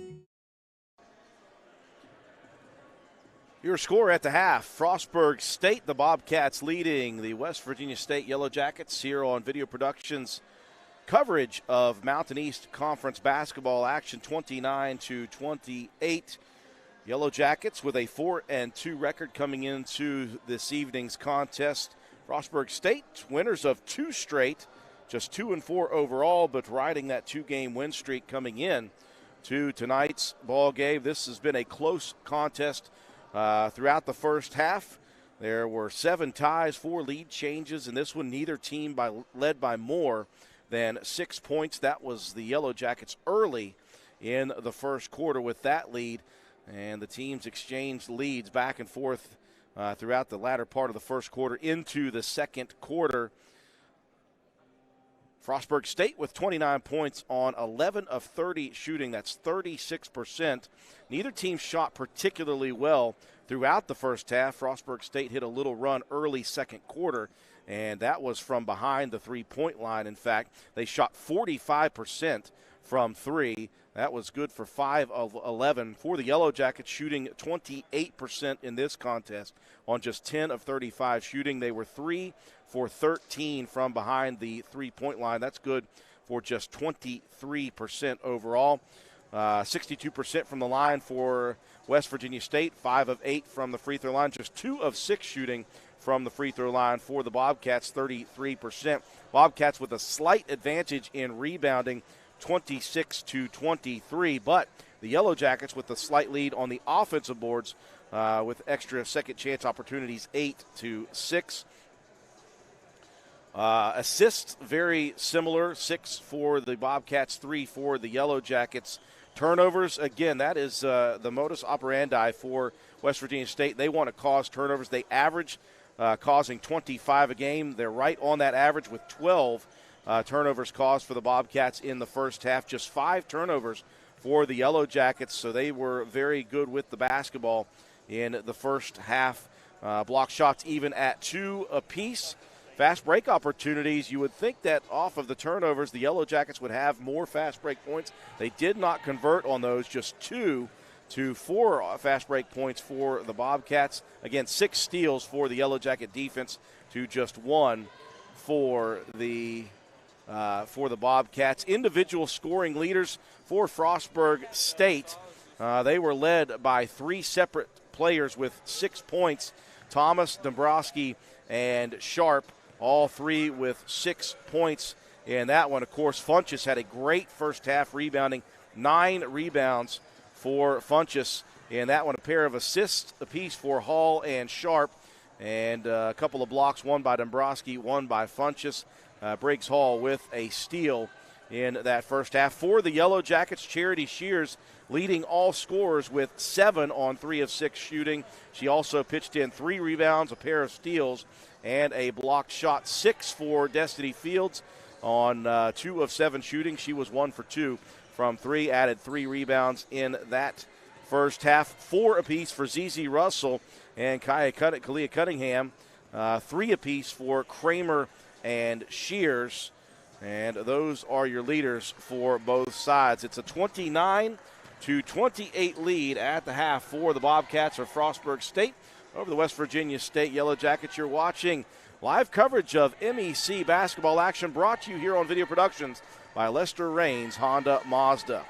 Speaker 1: Your score at the half, Frostburg State, the Bobcats leading the West Virginia State Yellow Jackets here on Video Productions coverage of Mountain East Conference basketball action, 29-28. Yellow Jackets with a 4-2 record coming into this evening's contest. Frostburg State, winners of 2 straight, just 2-4 overall, but riding that 2-game win streak coming in to tonight's ball game. This has been a close contest throughout the first half. There were 7 ties, 4 lead changes, and this one neither team led by more than 6 points. That was the Yellow Jackets early in the first quarter with that lead, and the teams exchanged leads back and forth throughout the latter part of the first quarter into the second quarter. Frostburg State with 29 points on 11 of 30 shooting. That's 36%. Neither team shot particularly well throughout the first half. Frostburg State hit a little run early second quarter, and that was from behind the three-point line. In fact, they shot 45% from 3. That was good for 5 of 11 for the Yellow Jackets, shooting 28% in this contest on just 10 of 35 shooting. They were 3 for 13 from behind the three-point line. That's good for just 23% overall. 62% from the line for West Virginia State, 5 of 8 from the free throw line, just 2 of 6 shooting from the free throw line for the Bobcats, 33%. Bobcats with a slight advantage in rebounding, 26-23, but the Yellow Jackets with a slight lead on the offensive boards with extra second chance opportunities, 8-6. Assists very similar, 6 for the Bobcats, 3 for the Yellow Jackets. Turnovers, again, that is the modus operandi for West Virginia State. They want to cause turnovers. They average causing 25 a game. They're right on that average with 12 turnovers caused for the Bobcats in the first half. Just 5 turnovers for the Yellow Jackets, so they were very good with the basketball in the first half. Block shots even at 2 apiece. Fast break opportunities, you would think that off of the turnovers, the Yellow Jackets would have more fast break points. They did not convert on those, just 2 to 4 fast break points for the Bobcats. Again, 6 steals for the Yellow Jacket defense to just 1 for the Bobcats. Individual scoring leaders for Frostburg State. They were led by 3 separate players with 6 points. Thomas, Dombrowski, and Sharp, all 3 with 6 points in that one. Of course, Funchess had a great first half rebounding, 9 rebounds for Funchess in that one. A pair of assists apiece for Hall and Sharp, and a couple of blocks, one by Dombrowski, one by Funchess. Briggs Hall with a steal in that first half. For the Yellow Jackets, Charity Shears leading all scorers with 7 on 3 of 6 shooting. She also pitched in 3 rebounds, a pair of steals, and a blocked shot. 6 for Destiny Fields on 2 of 7 shooting. She was 1 for 2 from 3, added 3 rebounds in that first half. 4 apiece for ZZ Russell and Kalia Cunningham. 3 apiece for Kramer and Shears. And those are your leaders for both sides. It's a 29-28 lead at the half for the Bobcats of Frostburg State over the West Virginia State Yellow Jackets. You're watching live coverage of MEC basketball action brought to you here on Video Productions by Lester Raines Honda Mazda.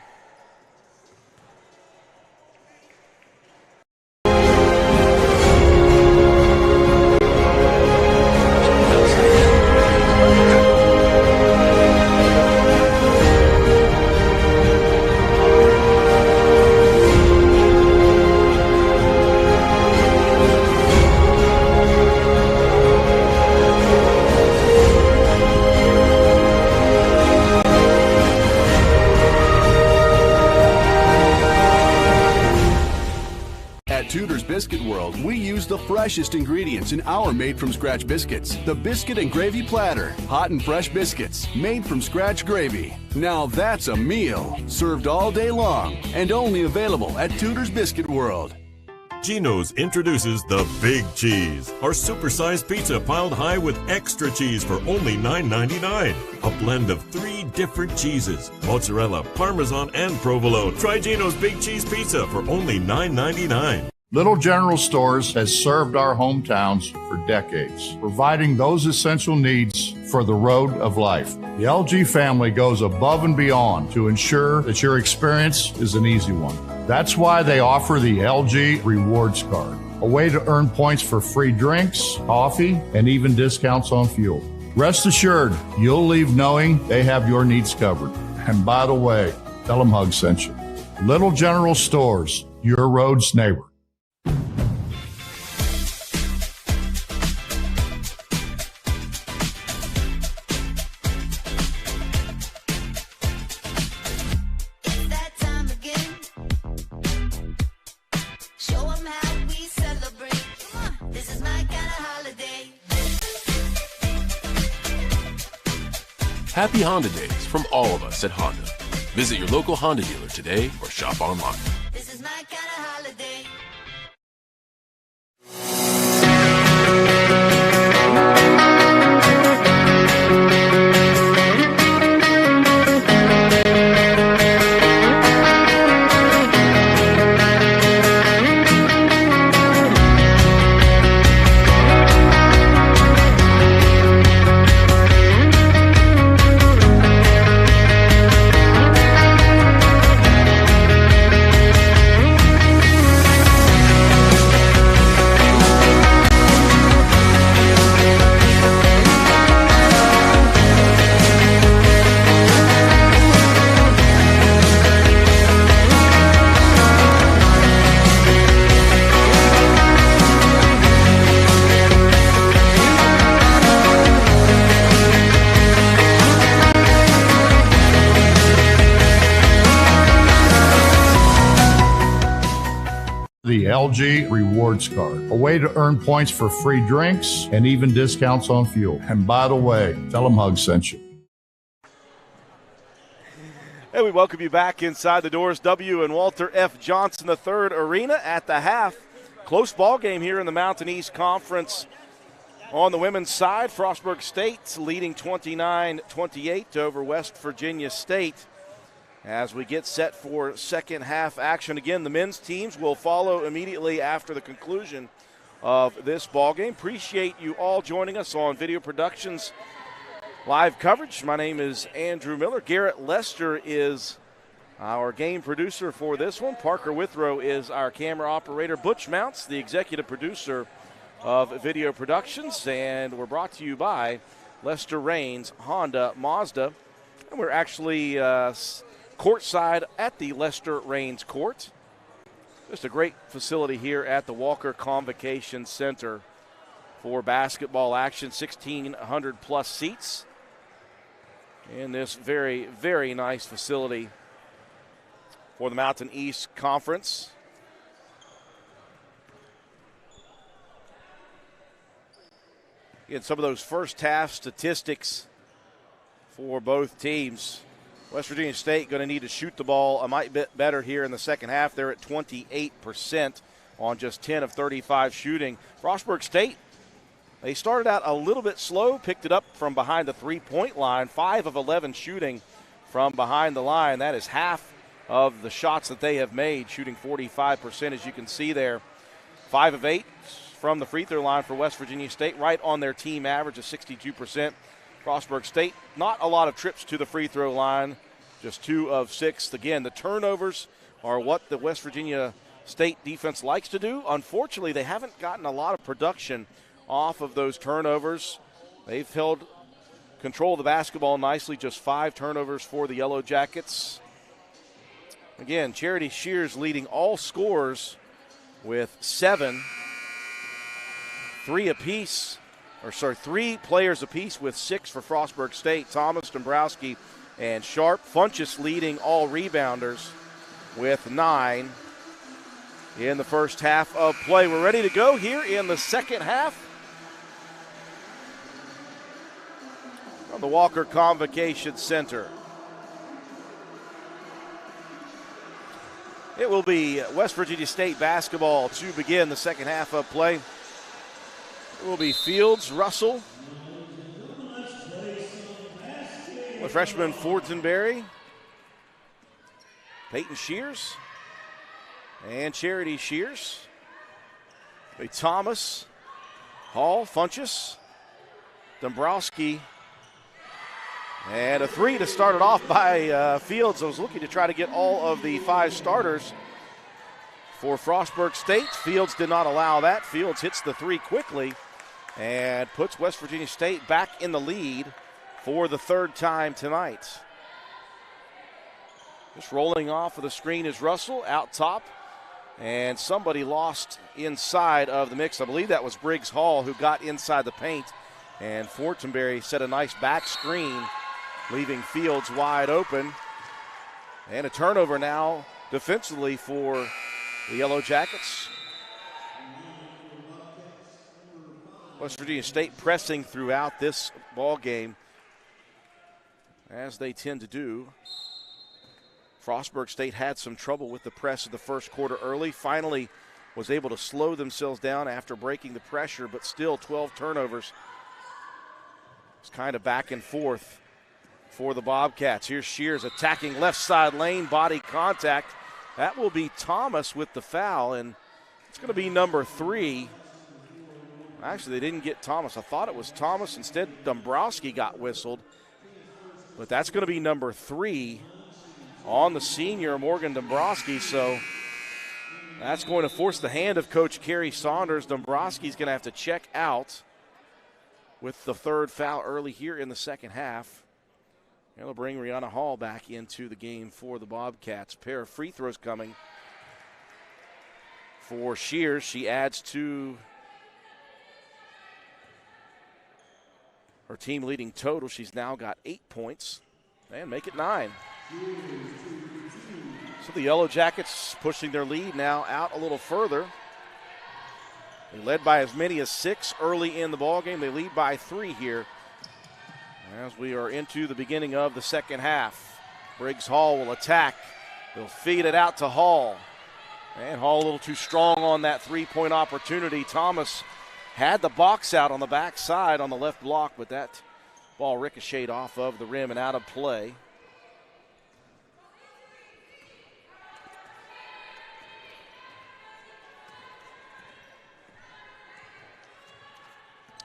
Speaker 6: Biscuit World, we use the freshest ingredients in our made-from-scratch biscuits. The Biscuit and Gravy Platter. Hot and fresh biscuits, made from scratch gravy. Now that's a meal. Served all day long and only available at Tudor's Biscuit World.
Speaker 7: Geno's introduces the Big Cheese, our supersized pizza piled high with extra cheese for only $9.99. A blend of 3 different cheeses, mozzarella, parmesan, and provolone. Try Geno's Big Cheese Pizza for only $9.99.
Speaker 4: Little General Stores has served our hometowns for decades, providing those essential needs for the road of life. The LG family goes above and beyond to ensure that your experience is an easy one. That's why they offer the LG Rewards Card, a way to earn points for free drinks, coffee, and even discounts on fuel. Rest assured, you'll leave knowing they have your needs covered. And by the way, tell them Hug sent you. Little General Stores, your road's neighbor.
Speaker 2: It's that time again. Show 'em how we celebrate. This is my kind of holiday.
Speaker 3: Happy Honda Days from all of us at Honda. Visit your local Honda dealer today or shop online.
Speaker 2: This is my kind of holiday.
Speaker 4: The LG Rewards Card, a way to earn points for free drinks and even discounts on fuel. And by the way, tell them Hug sent you.
Speaker 1: And we welcome you back inside the Doris W. and Walter F. Johnson III Arena at the half. Close ball game here in the Mountain East Conference. On the women's side, Frostburg State leading 29-28 over West Virginia State. as we get set for second half action. Again, the men's teams will follow immediately after the conclusion of this ball game. Appreciate you all joining us on Video Productions live coverage. My name is Andrew Miller. Garrett Lester is our game producer for this one. Parker Withrow is our camera operator. Butch Mounts, the executive producer of Video Productions, and we're brought to you by Lester Raines Honda Mazda. And we're actually courtside at the Lester Raines Court. Just a great facility here at the Walker Convocation Center for basketball action. 1,600 plus seats in this very, very nice facility for the Mountain East Conference. Again, some of those first half statistics for both teams. West Virginia State going to need to shoot the ball a mite bit better here in the second half. They're at 28% on just 10 of 35 shooting. Frostburg State, they started out a little bit slow, picked it up from behind the three-point line. 5 of 11 shooting from behind the line. That is half of the shots that they have made, shooting 45%, as you can see there. 5 of 8 from the free throw line for West Virginia State, right on their team average of 62%. Frostburg State, not a lot of trips to the free throw line, just 2 of 6. Again, the turnovers are what the West Virginia State defense likes to do. Unfortunately, they haven't gotten a lot of production off of those turnovers. They've held control of the basketball nicely, just 5 turnovers for the Yellow Jackets. Again, Charity Shears leading all scorers with 7. 3 players apiece with 6 for Frostburg State. Thomas, Dombrowski, and Sharp. Funchess leading all rebounders with 9 in the first half of play. We're ready to go here in the second half from the Walker Convocation Center. It will be West Virginia State basketball to begin the second half of play. It will be Fields, Russell, the freshman Fortenberry, Peyton Shears, and Charity Shears. It'll be Thomas, Hall, Funchess, Dombrowski, and a 3 to start it off by Fields. I was looking to try to get all of the 5 starters for Frostburg State. Fields did not allow that. Fields hits the 3 quickly and puts West Virginia State back in the lead for the 3rd time tonight. Just rolling off of the screen is Russell out top, and somebody lost inside of the mix. I believe that was Briggs Hall who got inside the paint, and Fortenberry set a nice back screen, leaving Fields wide open. And a turnover now defensively for the Yellow Jackets. West Virginia State pressing throughout this ball game, as they tend to do. Frostburg State had some trouble with the press of the first quarter early. Finally was able to slow themselves down after breaking the pressure, but still 12 turnovers. It's kind of back and forth for the Bobcats. Here's Shears attacking left side lane, body contact. That will be Thomas with the foul, and it's going to be number 3. Actually, they didn't get Thomas. I thought it was Thomas. Instead, Dombrowski got whistled. But that's going to be number 3 on the senior, Morgan Dombrowski. So that's going to force the hand of Coach Kerry Saunders. Dombrowski's going to have to check out with the 3rd foul early here in the second half. And they'll bring Rihanna Hall back into the game for the Bobcats. Pair of free throws coming for Shears. She adds to her team leading total. She's now got 8 points and make it 9. So the Yellow Jackets pushing their lead now out a little further. They led by as many as 6 early in the ballgame. They lead by 3 here as we are into the beginning of the second half. Briggs Hall will attack. They'll feed it out to Hall. And Hall a little too strong on that 3-point opportunity. Thomas had the box out on the backside on the left block, but that ball ricocheted off of the rim and out of play.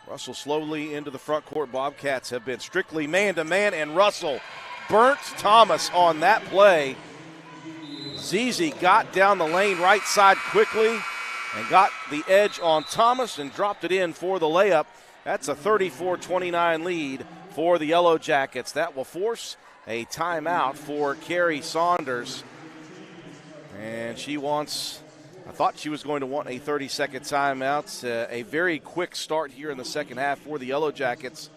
Speaker 1: Russell slowly into the front court. Bobcats have been strictly man-to-man, and Russell burnt Thomas on that play. Zizi got down the lane right side quickly and got the edge on Thomas and dropped it in for the layup. That's a 34-29 lead for the Yellow Jackets. That will force a timeout for Carrie Saunders. And she wants, I thought she was going to want a 30-second timeout. A very quick start here in the second half for the Yellow Jackets.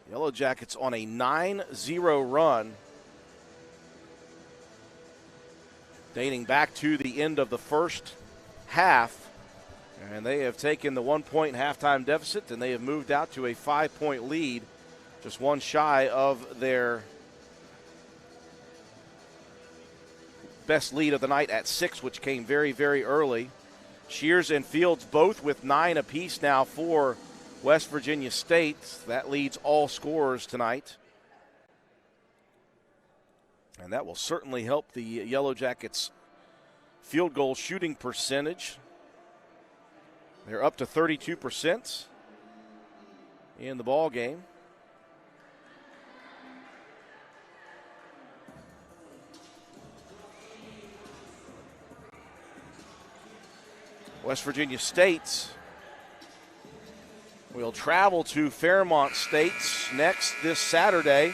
Speaker 1: Yellow Jackets on a 9-0 run, dating back to the end of the first half. And they have taken the 1-point halftime deficit, and they have moved out to a 5-point lead, just one shy of their best lead of the night at 6, which came very, very early. Shears and Fields both with 9 apiece now for West Virginia State. That leads all scorers tonight. And that will certainly help the Yellow Jackets' field goal shooting percentage. They're up to 32% in the ball game. West Virginia State will travel to Fairmont State next this Saturday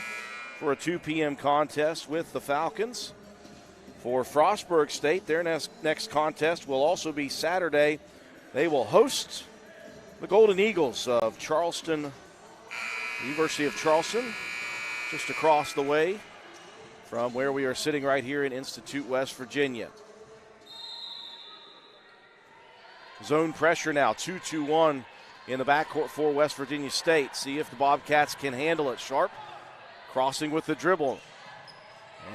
Speaker 1: for a 2 p.m. contest with the Falcons. For Frostburg State, their next contest will also be Saturday. They will host the Golden Eagles of Charleston, University of Charleston, just across the way from where we are sitting right here in Institute, West Virginia. Zone pressure now, 2-2-1 in the backcourt for West Virginia State. See if the Bobcats can handle it. Sharp crossing with the dribble.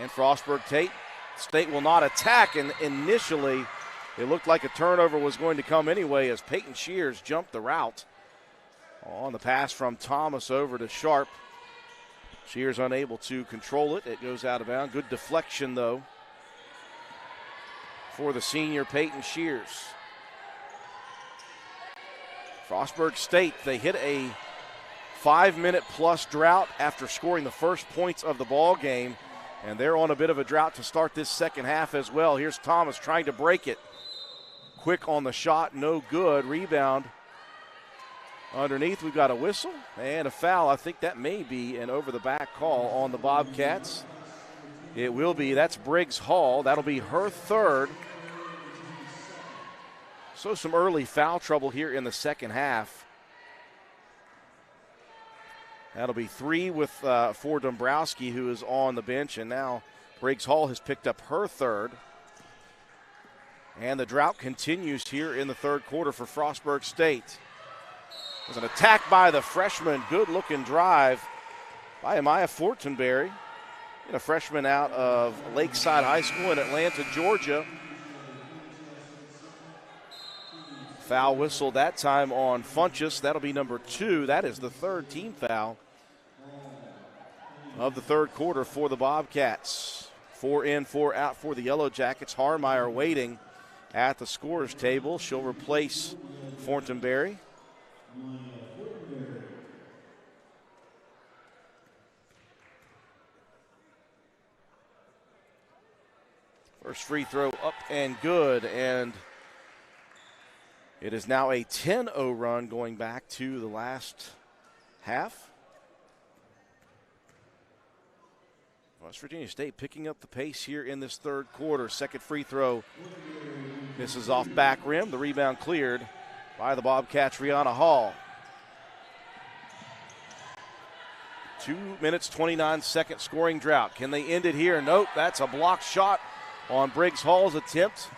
Speaker 1: And Frostburg State will not attack, and initially it looked like a turnover was going to come anyway as Peyton Shears jumped the route on the pass from Thomas over to Sharp. Shears unable to control it. It goes out of bounds. Good deflection, though, for the senior Peyton Shears. Frostburg State, they hit a 5-minute-plus drought after scoring the first points of the ball game, and they're on a bit of a drought to start this second half as well. Here's Thomas trying to break it. Quick on the shot, no good. Rebound underneath. We've got a whistle and a foul. I think that may be an over-the-back call on the Bobcats. It will be. That's Briggs Hall. That'll be her third. So some early foul trouble here in the second half. That'll be 3 for Dombrowski, who is on the bench, and now Briggs Hall has picked up her third. And the drought continues here in the third quarter for Frostburg State. There's an attack by the freshman. Good-looking drive by Amaya Fortenberry, and a freshman out of Lakeside High School in Atlanta, Georgia. Foul whistle that time on Funchess. That'll be number 2. That is the third team foul of the third quarter for the Bobcats. 4 in, 4 out for the Yellow Jackets. Harmeyer waiting at the scorer's table. She'll replace Fortenberry. First free throw up and good, and it is now a 10-0 run going back to the last half. West Virginia State picking up the pace here in this third quarter. Second free throw misses off back rim. The rebound cleared by the Bobcats' Rihanna Hall. 2 minutes, 29 second scoring drought. Can they end it here? Nope, that's a blocked shot on Briggs Hall's attempt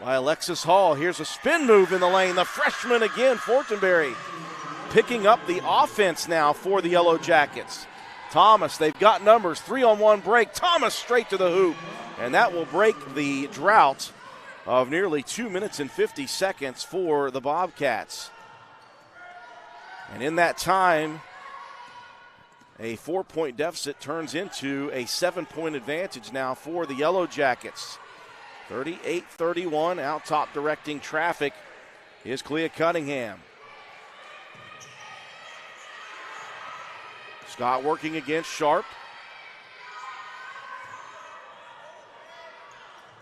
Speaker 1: by Alexis Hall. Here's a spin move in the lane. The freshman again, Fortenberry, picking up the offense now for the Yellow Jackets. Thomas, they've got numbers. 3-on-1 break. Thomas straight to the hoop. And that will break the drought of nearly 2 minutes and 50 seconds for the Bobcats. And in that time, a 4-point deficit turns into a 7-point advantage now for the Yellow Jackets. 38-31, out top directing traffic is Clea Cunningham. Scott working against Sharp.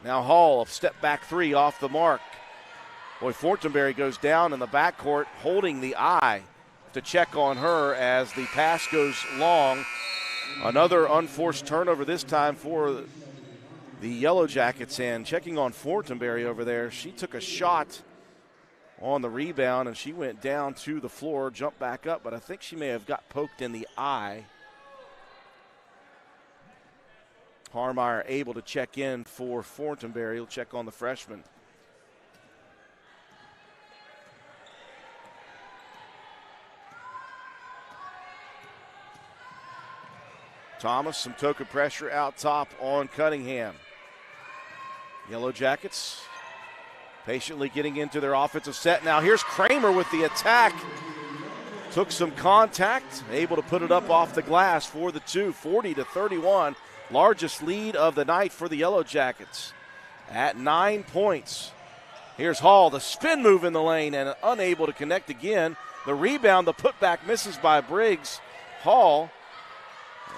Speaker 1: Now Hall, a step back three off the mark. Boy, Fortenberry goes down in the backcourt, holding the eye to check on her as the pass goes long. Another unforced turnover this time for the Yellow Jackets, and checking on Fortenberry over there. She took a shot on the rebound and she went down to the floor, jumped back up, but I think she may have got poked in the eye. Harmeyer able to check in for Fortenberry. He'll check on the freshman. Thomas, some token pressure out top on Cunningham. Yellow Jackets patiently getting into their offensive set. Now here's Kramer with the attack. Took some contact, able to put it up off the glass for the two, 40-31. Largest lead of the night for the Yellow Jackets at 9 points. Here's Hall, the spin move in the lane and unable to connect again. The rebound, the putback misses by Briggs. Hall.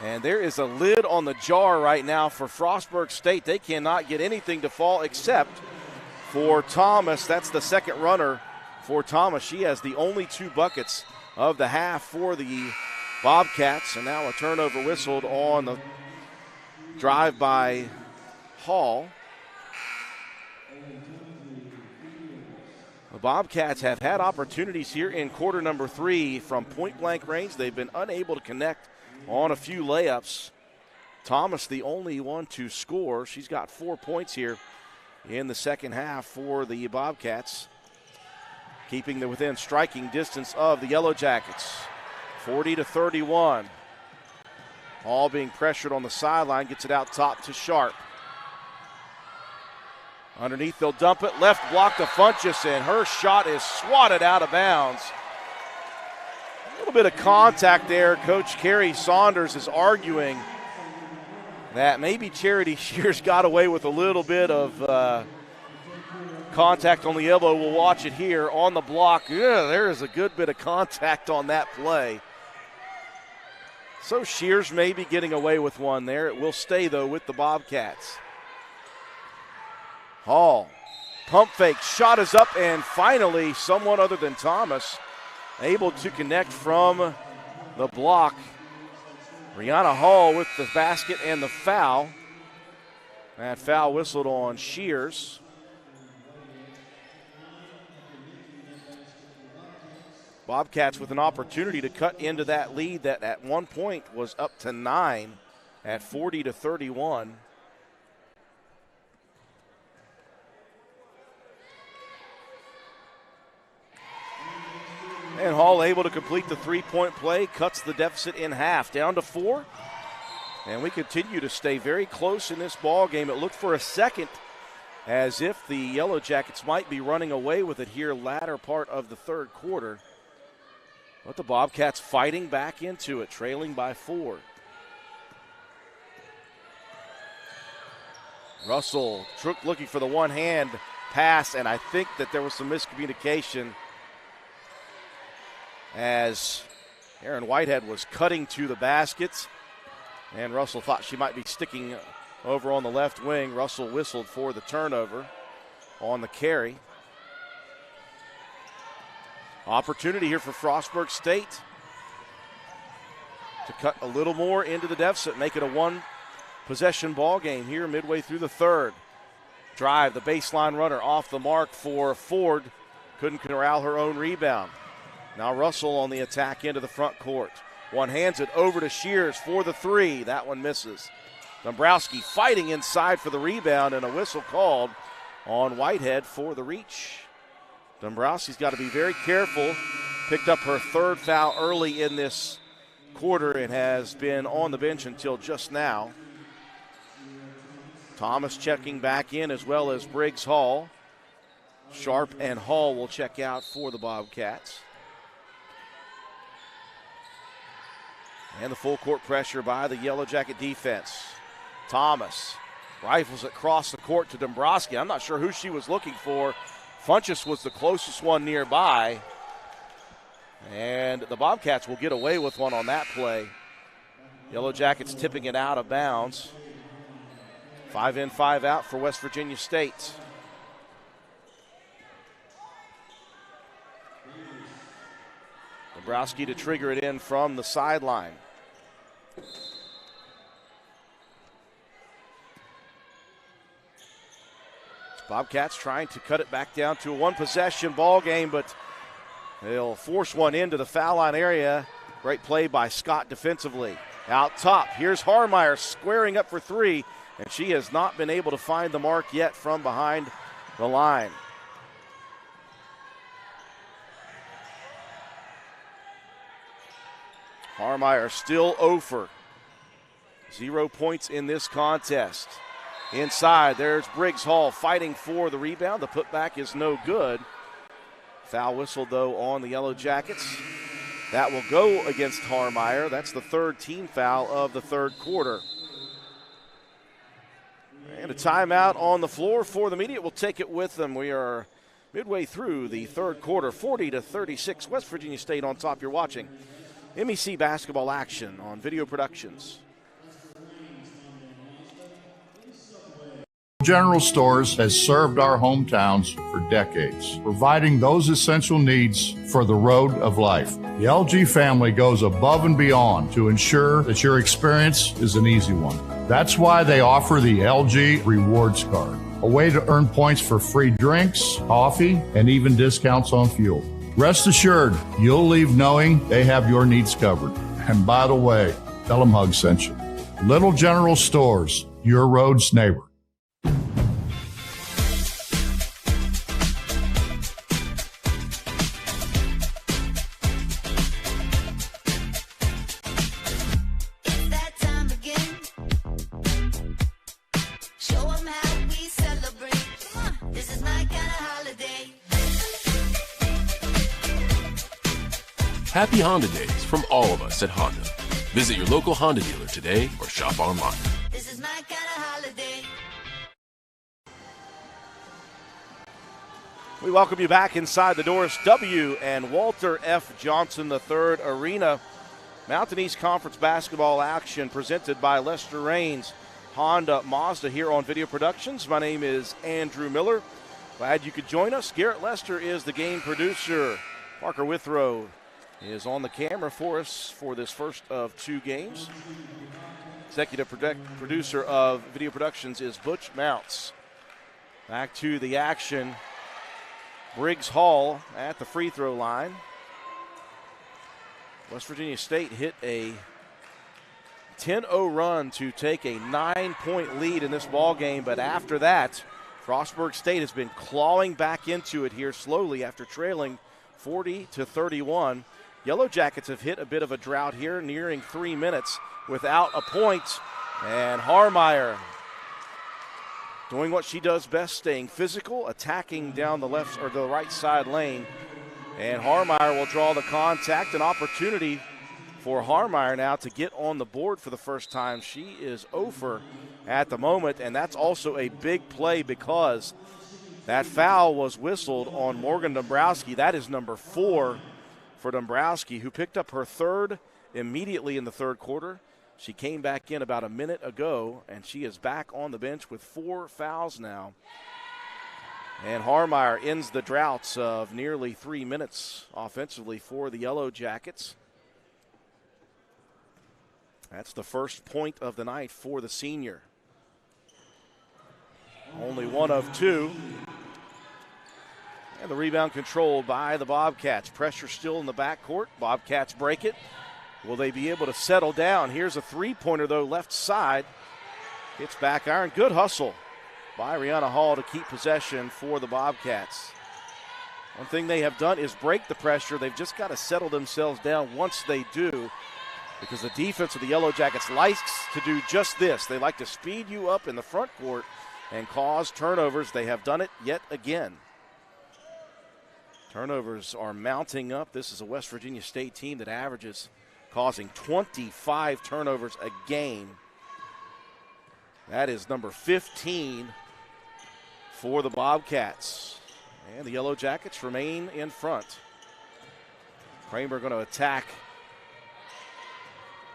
Speaker 1: And there is a lid on the jar right now for Frostburg State. They cannot get anything to fall except for Thomas. That's the second runner for Thomas. She has the only 2 buckets of the half for the Bobcats. And now a turnover whistled on the drive by Hall. The Bobcats have had opportunities here in quarter number 3 from point-blank range. They've been unable to connect on a few layups. Thomas, the only one to score. She's got 4 points here in the second half for the Bobcats, keeping them within striking distance of the Yellow Jackets. 40-31. All being pressured on the sideline, gets it out top to Sharp. Underneath, they'll dump it. Left block to Funchess, and her shot is swatted out of bounds. A little bit of contact there. Coach Kerry Saunders is arguing that maybe Charity Shears got away with a little bit of contact on the elbow. We'll watch it here on the block. Yeah, there is a good bit of contact on that play. So Shears may be getting away with one there. It will stay, though, with the Bobcats. Hall, pump fake, shot is up, and finally someone other than Thomas able to connect from the block. Brianna Hall with the basket and the foul. That foul whistled on Shears. Bobcats with an opportunity to cut into that lead that at one point was up to 9 at 40-31. And Hall able to complete the three-point play, cuts the deficit in half, down to 4. And we continue to stay very close in this ball game. It looked for a second as if the Yellow Jackets might be running away with it here latter part of the third quarter. But the Bobcats fighting back into it, trailing by 4. Russell looking for the one-hand pass, and I think that there was some miscommunication as Aaron Whitehead was cutting to the basket, and Russell thought she might be sticking over on the left wing. Russell whistled for the turnover on the carry. Opportunity here for Frostburg State to cut a little more into the deficit, make it a one-possession ball game here midway through the third. Drive, the baseline runner off the mark for Ford. Couldn't corral her own rebound. Now Russell on the attack into the front court. One hands it over to Shears for the 3. That one misses. Dombrowski fighting inside for the rebound, and a whistle called on Whitehead for the reach. Dombrowski's got to be very careful. Picked up her 3rd foul early in this quarter and has been on the bench until just now. Thomas checking back in as well as Briggs Hall. Sharp and Hall will check out for the Bobcats. And the full court pressure by the Yellow Jacket defense. Thomas Rifles it across the court to Dombrowski. I'm not sure who she was looking for. Funchess was the closest one nearby. And the Bobcats will get away with one on that play. Yellow Jackets tipping it out of bounds. 5 in, 5 out for West Virginia State. Dombrowski to trigger it in from the sideline. Bobcats trying to cut it back down to a one-possession ball game, but they'll force one into the foul line area. Great play by Scott defensively. Out top, here's Harmeyer squaring up for three, and she has not been able to find the mark yet from behind the line. Harmeyer still 0 for 0 points in this contest. Inside, there's Briggs Hall fighting for the rebound. The putback is no good. Foul whistle, though, on the Yellow Jackets. That will go against Harmeyer. That's the third team foul of the third quarter. And a timeout on the floor for the media. We'll take it with them. We are midway through the third quarter, 40-36. West Virginia State on top. You're watching MEC basketball action on Video Productions.
Speaker 4: General Stores has served our hometowns for decades, providing those essential needs for the road of life. The LG family goes above and beyond to ensure that your experience is an easy one. That's why they offer the LG Rewards Card, a way to earn points for free drinks, coffee, and even discounts on fuel. Rest assured, you'll leave knowing they have your needs covered. And by the way, tell them Hug sent you. Little General Stores, your road's neighbor.
Speaker 2: It's that time again. Show 'em how we celebrate. Come on, this is my kind of holiday.
Speaker 3: Happy Honda Days from all of us at Honda. Visit your local Honda dealer today or shop online.
Speaker 2: This is my kind of holiday.
Speaker 1: We welcome you back inside the Doris W. and Walter F. Johnson III Arena. Mountain East Conference basketball action presented by Lester Raines, Honda Mazda here on Video Productions. My name is Andrew Miller. Glad you could join us. Garrett Lester is the game producer. Parker Withrow is on the camera for us for this first of two games. Executive producer of Video Productions is Butch Mounts. Back to the action. Briggs Hall at the free throw line. West Virginia State hit a 10-0 run to take a 9-point lead in this ball game, but after that, Frostburg State has been clawing back into it here slowly after trailing 40-31. Yellow Jackets have hit a bit of a drought here, nearing 3 minutes without a point. And Harmeyer doing what she does best, staying physical, attacking down the left or the right side lane. And Harmeyer will draw the contact. An opportunity for Harmeyer now to get on the board for the first time. She is 0 for at the moment, and that's also a big play because that foul was whistled on Morgan Dombrowski. That is number 4 for Dombrowski, who picked up her third immediately in the third quarter. She came back in about a minute ago, and she is back on the bench with 4 fouls now. And Harmeyer ends the droughts of nearly 3 minutes offensively for the Yellow Jackets. That's the first point of the night for the senior. Only one of 2. And the rebound controlled by the Bobcats. Pressure still in the backcourt. Bobcats break it. Will they be able to settle down? Here's a three-pointer, though, left side. Hits back iron. Good hustle by Rihanna Hall to keep possession for the Bobcats. One thing they have done is break the pressure. They've just got to settle themselves down once they do, because the defense of the Yellow Jackets likes to do just this. They like to speed you up in the front court and cause turnovers. They have done it yet again. Turnovers are mounting up. This is a West Virginia State team that averages causing 25 turnovers a game. That is number 15 for the Bobcats. And the Yellow Jackets remain in front. Kramer going to attack.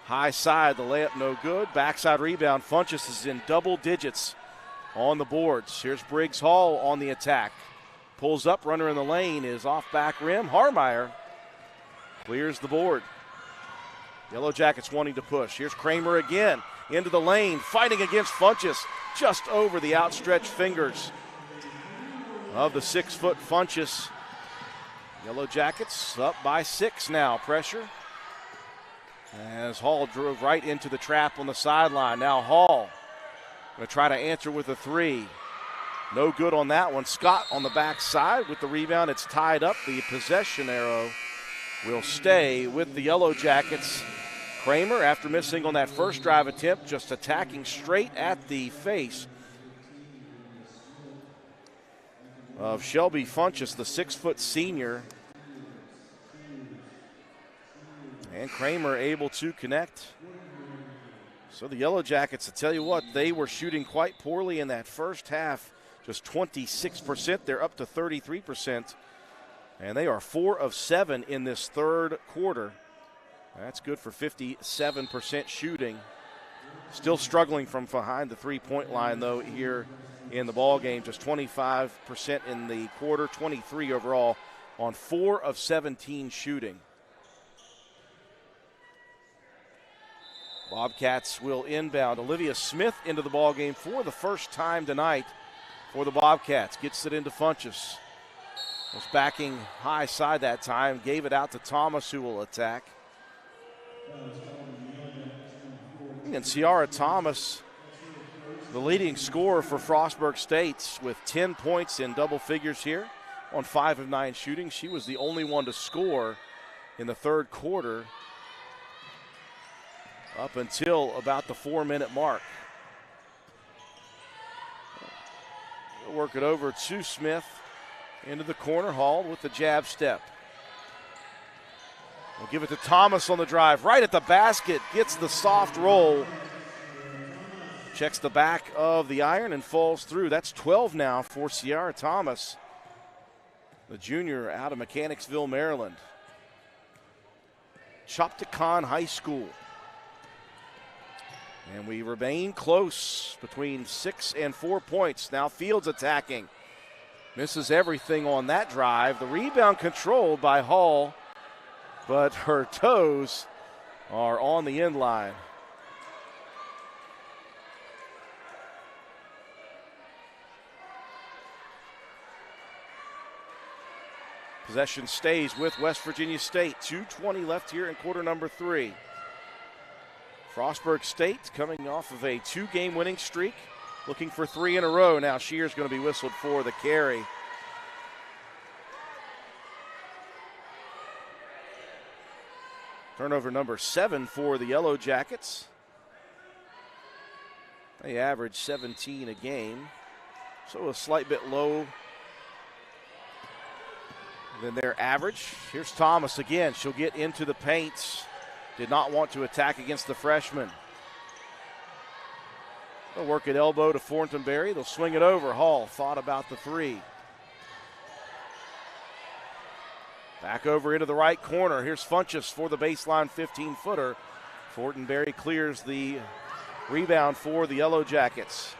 Speaker 1: High side, the layup no good. Backside rebound. Funchess is in double digits on the boards. Here's Briggs Hall on the attack. Pulls up, runner in the lane is off back rim. Harmeyer clears the board. Yellow Jackets wanting to push. Here's Kramer again into the lane, fighting against Funchess, just over the outstretched fingers of the 6-foot Funchess. Yellow Jackets up by 6 now. Pressure as Hall drove right into the trap on the sideline. Now Hall going to try to answer with a 3. No good on that one. Scott on the backside with the rebound. It's tied up. The possession arrow will stay with the Yellow Jackets. Kramer, after missing on that first drive attempt, just attacking straight at the face of Shelby Funchess, the 6-foot senior. And Kramer able to connect. So the Yellow Jackets, I tell you what, they were shooting quite poorly in that first half, just 26%. They're up to 33%. And they are 4 of 7 in this third quarter. That's good for 57% shooting. Still struggling from behind the three-point line, though, here in the ball game. Just 25% in the quarter, 23 overall on 4 of 17 shooting. Bobcats will inbound. Olivia Smith into the ball game for the first time tonight for the Bobcats. Gets it into Funchess. Was backing high side that time. Gave it out to Thomas, who will attack. And Ciara Thomas, the leading scorer for Frostburg State, with 10 points in double figures here on 5 of 9 shooting. She was the only one to score in the third quarter up until about the 4-minute mark. We'll work it over to Smith into the corner. Hall with the jab step. We'll give it to Thomas on the drive, right at the basket, gets the soft roll. Checks the back of the iron and falls through. That's 12 now for Ciara Thomas, the junior out of Mechanicsville, Maryland. Chopticon High School. And we remain close between 6 and 4 points. Now Fields attacking. Misses everything on that drive. The rebound controlled by Hall, but her toes are on the end line. Possession stays with West Virginia State. 2:20 left here in quarter number 3. Frostburg State coming off of a 2-game winning streak, looking for 3 in a row. Now Shear's going to be whistled for the carry. Turnover number 7 for the Yellow Jackets. They average 17 a game, so a slight bit low than their average. Here's Thomas again. She'll get into the paint. Did not want to attack against the freshman. They'll work at elbow to Fortenberry. They'll swing it over. Hall thought about the 3. Back over into the right corner. Here's Funchess for the baseline 15-footer. Fortenberry clears the rebound for the Yellow Jackets.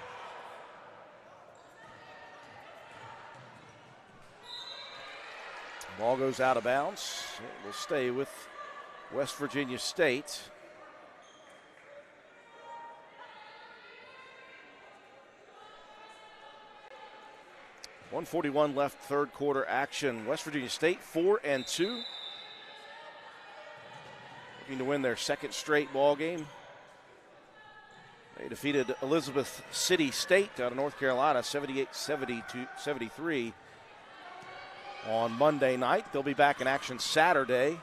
Speaker 1: Ball goes out of bounds. It will stay with West Virginia State. .141 left third quarter action. West Virginia State 4-2. Looking to win their second straight ball game. They defeated Elizabeth City State out of North Carolina 78-73 on Monday night. They'll be back in action Saturday,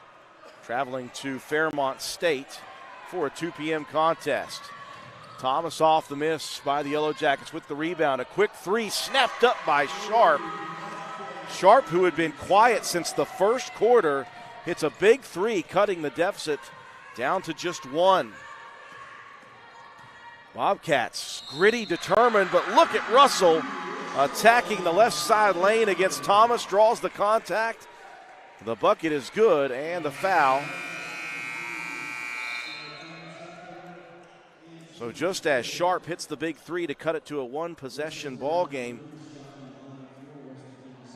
Speaker 1: traveling to Fairmont State for a 2 p.m. contest. Thomas off the miss by the Yellow Jackets with the rebound. A quick 3 snapped up by Sharp. Sharp, who had been quiet since the first quarter, hits a big 3, cutting the deficit down to just 1. Bobcats, gritty, determined, but look at Russell attacking the left side lane against Thomas, draws the contact. The bucket is good, and the foul. So just as Sharp hits the big three to cut it to a one-possession ball game,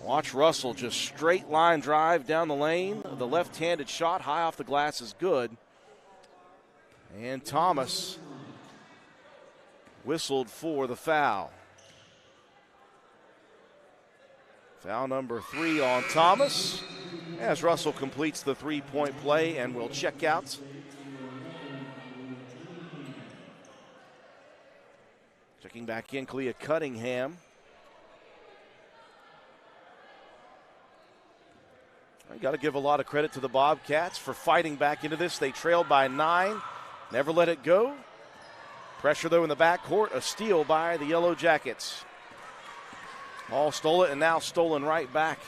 Speaker 1: watch Russell just straight line drive down the lane. The left-handed shot high off the glass is good. And Thomas whistled for the foul. Foul number 3 on Thomas as Russell completes the three-point play and will check out. Checking back in, Clea Cunningham. You got to give a lot of credit to the Bobcats for fighting back into this. They trailed by 9, never let it go. Pressure, though, in the backcourt. A steal by the Yellow Jackets. Hall stole it, and now stolen right back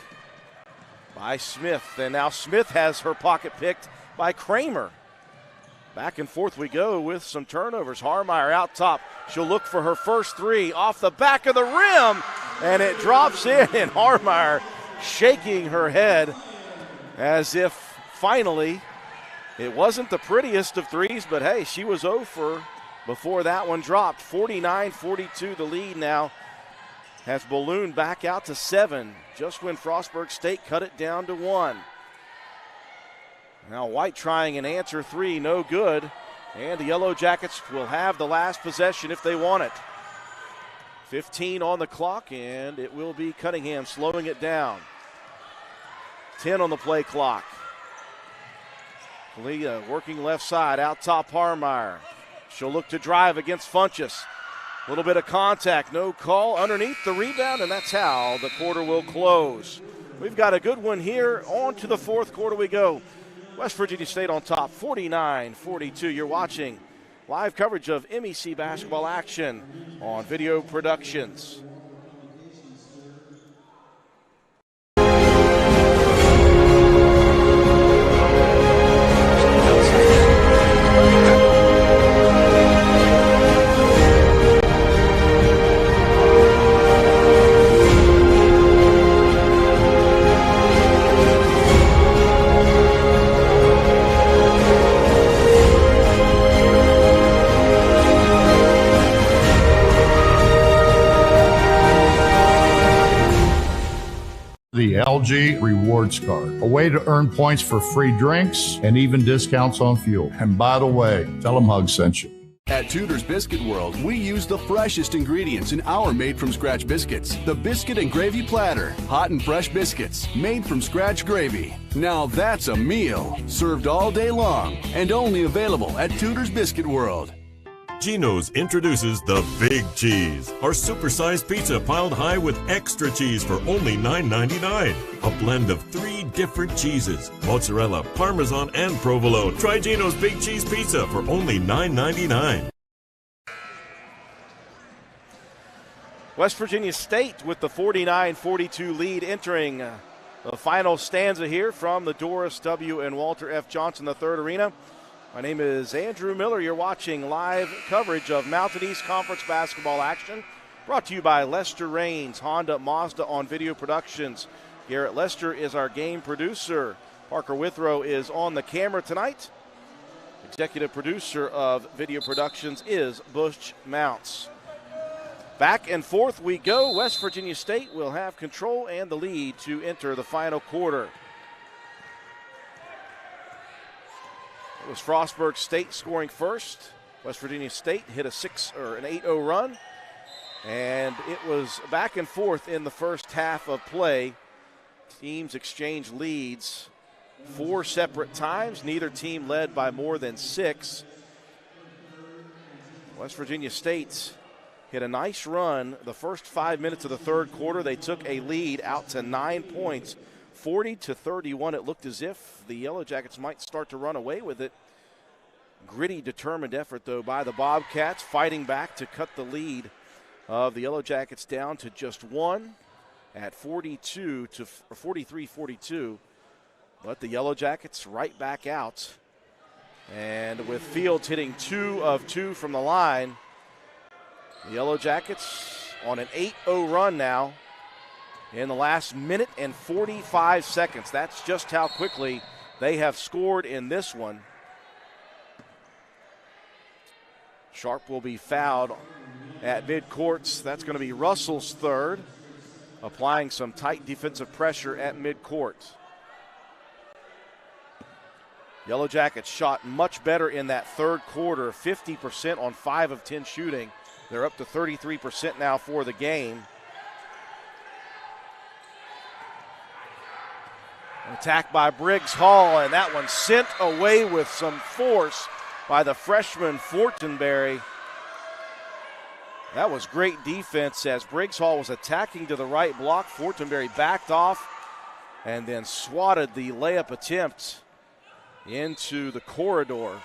Speaker 1: by Smith. And now Smith has her pocket picked by Kramer. Back and forth we go with some turnovers. Harmeyer out top. She'll look for her first three off the back of the rim, and it drops in, and Harmeyer shaking her head as if finally it wasn't the prettiest of threes, but hey, she was 0 for before that one dropped. 49-42 the lead now has ballooned back out to 7 just when Frostburg State cut it down to 1. Now White trying an answer three, no good, and the Yellow Jackets will have the last possession if they want it. 15 on the clock, and it will be Cunningham slowing it down. 10 on the play clock. Leah working left side, out top Harmeyer. She'll look to drive against Funchess. A little bit of contact, no call. Underneath the rebound, and that's how the quarter will close. We've got a good one here. On to the fourth quarter we go. West Virginia State on top, 49-42. You're watching live coverage of MEC basketball action on Video Productions.
Speaker 4: The LG Rewards Card, a way to earn points for free drinks and even discounts on fuel. And by the way, tell them Hug sent you.
Speaker 6: At Tudor's Biscuit World, we use the freshest ingredients in our made-from-scratch biscuits. The Biscuit and Gravy Platter. Hot and fresh biscuits, made from scratch gravy. Now that's a meal, served all day long, and only available at Tudor's Biscuit World.
Speaker 7: Geno's introduces the Big Cheese, our supersized pizza piled high with extra cheese for only $9.99. A blend of 3 different cheeses, mozzarella, parmesan, and provolone. Try Geno's Big Cheese Pizza for only $9.99.
Speaker 1: West Virginia State with the 49-42 lead entering the final stanza here from the Doris W. and Walter F. Johnson III Arena. My name is Andrew Miller. You're watching live coverage of Mountain East Conference basketball action, brought to you by Lester Raines, Honda Mazda on Video Productions. Garrett Lester is our game producer. Parker Withrow is on the camera tonight. Executive producer of Video Productions is Bush Mounts. Back and forth we go. West Virginia State will have control and the lead to enter the final quarter. It was Frostburg State scoring first. West Virginia State hit an 8-0 run. And it was back and forth in the first half of play. Teams exchanged leads 4 separate times. Neither team led by more than 6. West Virginia State hit a nice run. The first 5 minutes of the third quarter, they took a lead out to 9 points. 40-31, it looked as if the Yellow Jackets might start to run away with it. Gritty, determined effort, though, by the Bobcats, fighting back to cut the lead of the Yellow Jackets down to just 1 at 43-42. But the Yellow Jackets right back out. And with Fields hitting 2 of 2 from the line, The Yellow Jackets on an 8-0 run now in the last minute and 45 seconds. That's just how quickly they have scored in this one. Sharp will be fouled at midcourt. That's going to be Russell's third, applying some tight defensive pressure at midcourt. Yellow Jackets shot much better in that third quarter, 50% on 5 of 10 shooting. They're up to 33% now for the game. An attack by Briggs Hall, and that one sent away with some force by the freshman Fortenberry. That was great defense as Briggs Hall was attacking to the right block. Fortenberry backed off and then swatted the layup attempt into the corridor.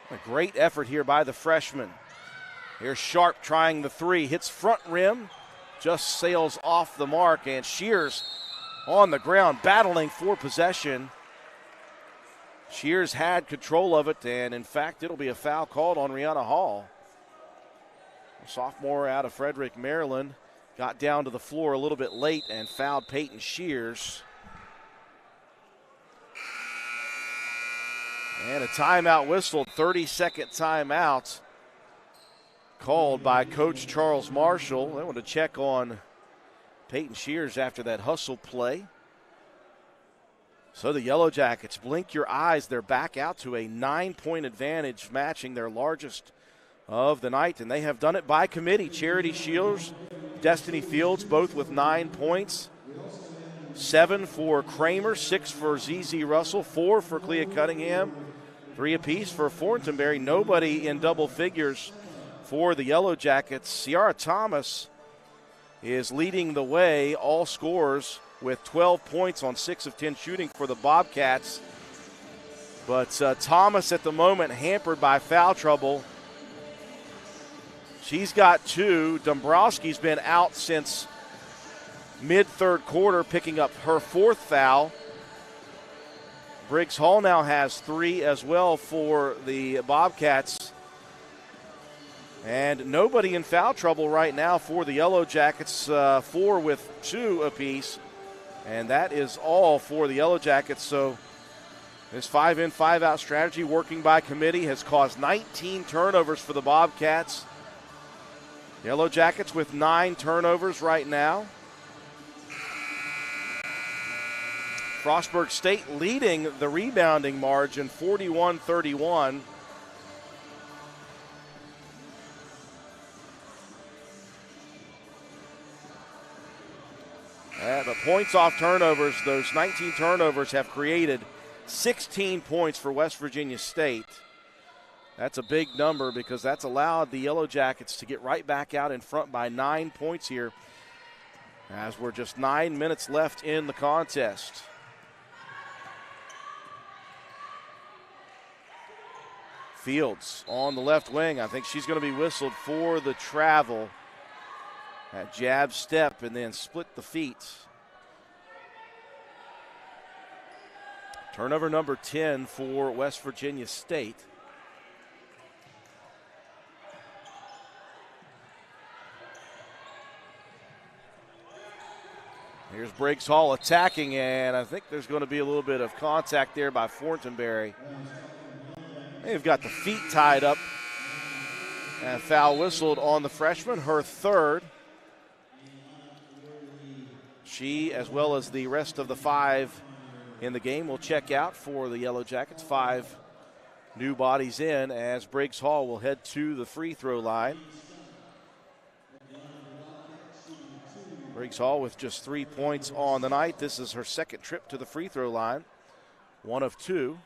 Speaker 1: A great effort here by the freshman. Here's Sharp trying the three, hits front rim, just sails off the mark, and Shears on the ground battling for possession. Shears had control of it, and in fact, it'll be a foul called on Rihanna Hall. A sophomore out of Frederick, Maryland, got down to the floor a little bit late and fouled Peyton Shears. And a timeout whistled, 30-second timeout called by Coach Charles Marshall. They want to check on Peyton Shears after that hustle play. So the Yellow Jackets, blink your eyes, they're back out to a 9-point advantage, matching their largest of the night, and they have done it by committee. Charity Shields, Destiny Fields, both with 9 points. 7 for Kramer, 6 for ZZ Russell, 4 for Clea Cunningham, 3 apiece for Fortenberry. Nobody in double figures for the Yellow Jackets. Ciara Thomas is leading the way, all scorers, with 12 points on 6 of 10 shooting for the Bobcats. But Thomas at the moment hampered by foul trouble. She's got 2. Dombrowski's been out since mid-third quarter, picking up her 4th foul. Briggs Hall now has 3 as well for the Bobcats. And nobody in foul trouble right now for the Yellow Jackets, 4 with 2 apiece. And that is all for the Yellow Jackets. So this 5-in, 5-out strategy working by committee has caused 19 turnovers for the Bobcats. Yellow Jackets with 9 turnovers right now. Frostburg State leading the rebounding margin, 41-31. But points off turnovers, those 19 turnovers have created 16 points for West Virginia State. That's a big number because that's allowed the Yellow Jackets to get right back out in front by 9 points here as we're just 9 minutes left in the contest. Fields on the left wing. I think she's going to be whistled for the travel. That jab step and then split the feet. Turnover number 10 for West Virginia State. Here's Briggs Hall attacking, and I think there's going to be a little bit of contact there by Fortenberry. They've got the feet tied up. And foul whistled on the freshman, her 3rd. She, as well as the rest of the 5 in the game, will check out for the Yellow Jackets. 5 new bodies in as Briggs Hall will head to the free throw line. Briggs Hall with just 3 points on the night. This is her 2nd trip to the free throw line, 1 of 2.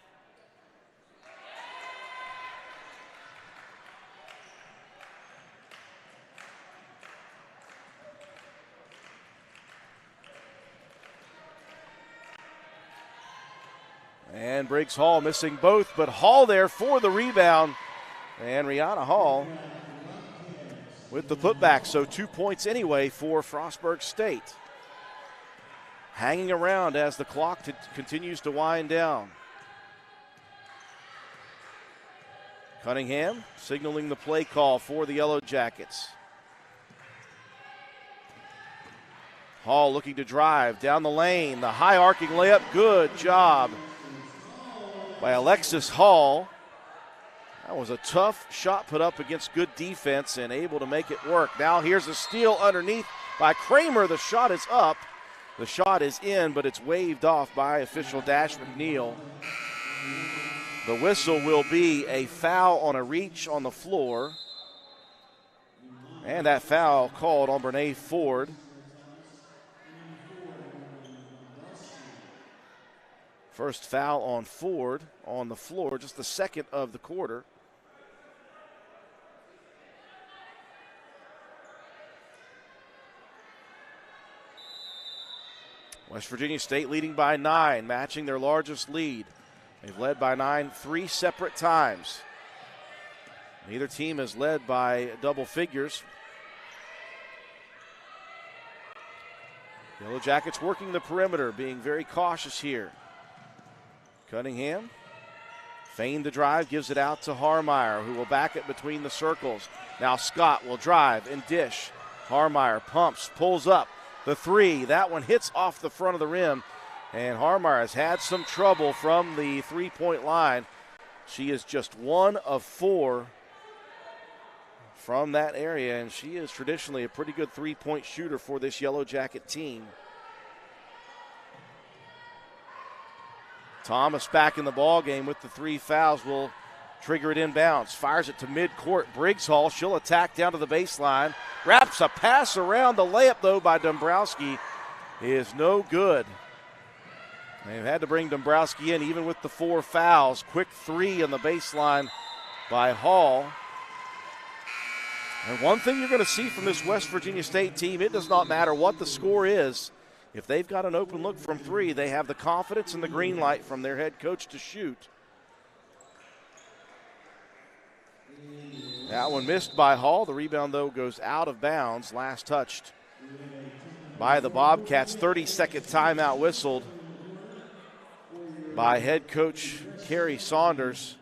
Speaker 1: And Briggs Hall missing both, but Hall there for the rebound. And Rihanna Hall with the putback, so 2 points anyway for Frostburg State. Hanging around as the clock continues to wind down. Cunningham signaling the play call for the Yellow Jackets. Hall looking to drive down the lane. The high arcing layup. Good job by Alexis Hall. That was a tough shot put up against good defense and able to make it work. Now here's a steal underneath by Kramer. The shot is up. The shot is in, but it's waved off by official Dash McNeil. The whistle will be a foul on a reach on the floor. And that foul called on Brene Ford. First foul on Ford on the floor, just the second of the quarter. West Virginia State leading by 9, matching their largest lead. They've led by 9 3 separate times. Neither team has led by double figures. Yellow Jackets working the perimeter, being very cautious here. Cunningham feigned the drive, gives it out to Harmeyer, who will back it between the circles. Now Scott will drive and dish. Harmeyer pumps, pulls up. The three, that one hits off the front of the rim, and Harmeyer has had some trouble from the three-point line. She is just 1 of 4 from that area, and she is traditionally a pretty good three-point shooter for this Yellow Jacket team. Thomas back in the ball game with the 3 fouls will trigger it inbounds. Fires it to midcourt. Briggs Hall, she'll attack down to the baseline. Wraps a pass around. The layup, though, by Dombrowski is no good. They've had to bring Dombrowski in even with the 4 fouls. Quick 3 on the baseline by Hall. And one thing you're going to see from this West Virginia State team, it does not matter what the score is. If they've got an open look from 3, they have the confidence and the green light from their head coach to shoot. That one missed by Hall. The rebound, though, goes out of bounds. Last touched by the Bobcats. 30-second timeout whistled by head coach Kerry Saunders.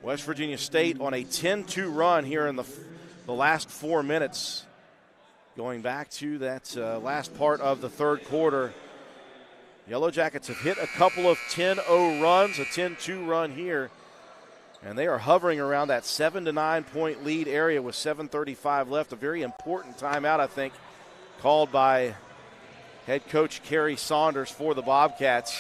Speaker 1: West Virginia State on a 10-2 run here in the last 4 minutes. Going back to that last part of the third quarter. Yellow Jackets have hit a couple of 10-0 runs, a 10-2 run here, and they are hovering around that 7 to 9 point lead area with 7:35 left. A very important timeout, I think, called by head coach Kerry Saunders for the Bobcats.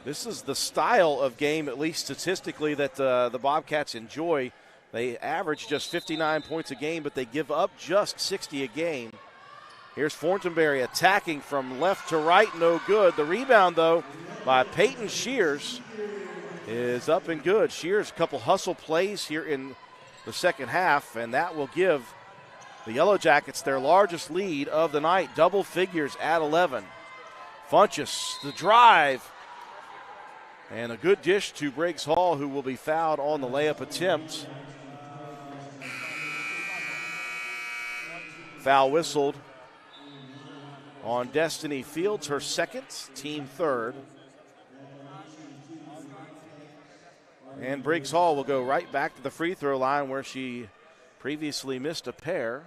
Speaker 1: This is the style of game, at least statistically, that the Bobcats enjoy. They average just 59 points a game, but they give up just 60 a game. Here's Fortenberry attacking from left to right, no good. The rebound, though, by Peyton Shears is up and good. Shears, a couple hustle plays here in the second half, and that will give the Yellow Jackets their largest lead of the night, double figures at 11. Funchess, the drive, and a good dish to Briggs Hall, who will be fouled on the layup attempt. Foul whistled on Destiny Fields, her second, team third. And Briggs Hall will go right back to the free throw line where she previously missed a pair.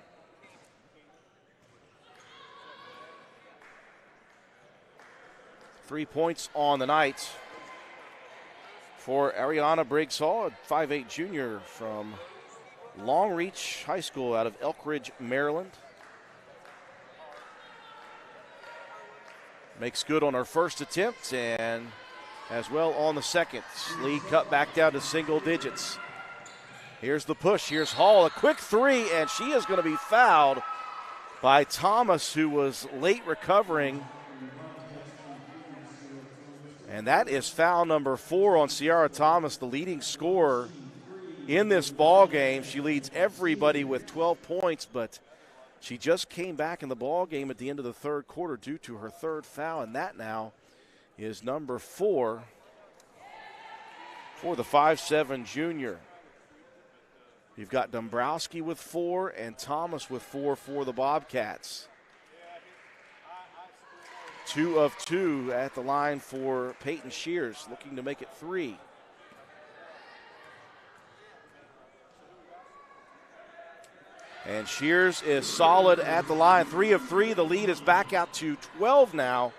Speaker 1: Three points on the night for Ariana Briggs Hall, a 5'8" junior from Long Reach High School out of Elk Ridge, Maryland. Makes good on her first attempt and as well on the second. Lead cut back down to single digits. Here's the push. Here's Hall, a quick 3, and she is going to be fouled by Thomas, who was late recovering. And that is foul number 4 on Ciara Thomas, the leading scorer in this ball game. She leads everybody with 12 points, but she just came back in the ball game at the end of the third quarter due to her third foul, and that now is number 4 for the 5'7" junior. You've got Dombrowski with 4 and Thomas with 4 for the Bobcats. 2 of 2 at the line for Peyton Shears, looking to make it 3. And Shears is solid at the line. 3 of 3. The lead is back out to 12 now.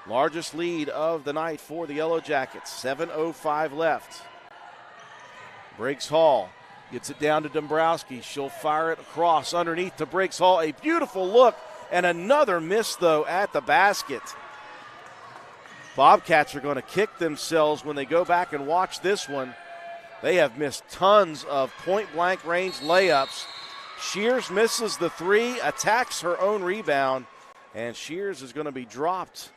Speaker 1: Largest lead of the night for the Yellow Jackets. 7:05 left. Briggs Hall gets it down to Dombrowski. She'll fire it across underneath to Briggs Hall. A beautiful look and another miss, though, at the basket. Bobcats are going to kick themselves when they go back and watch this one. They have missed tons of point-blank range layups. Shears misses the 3, attacks her own rebound, and Shears is going to be dropped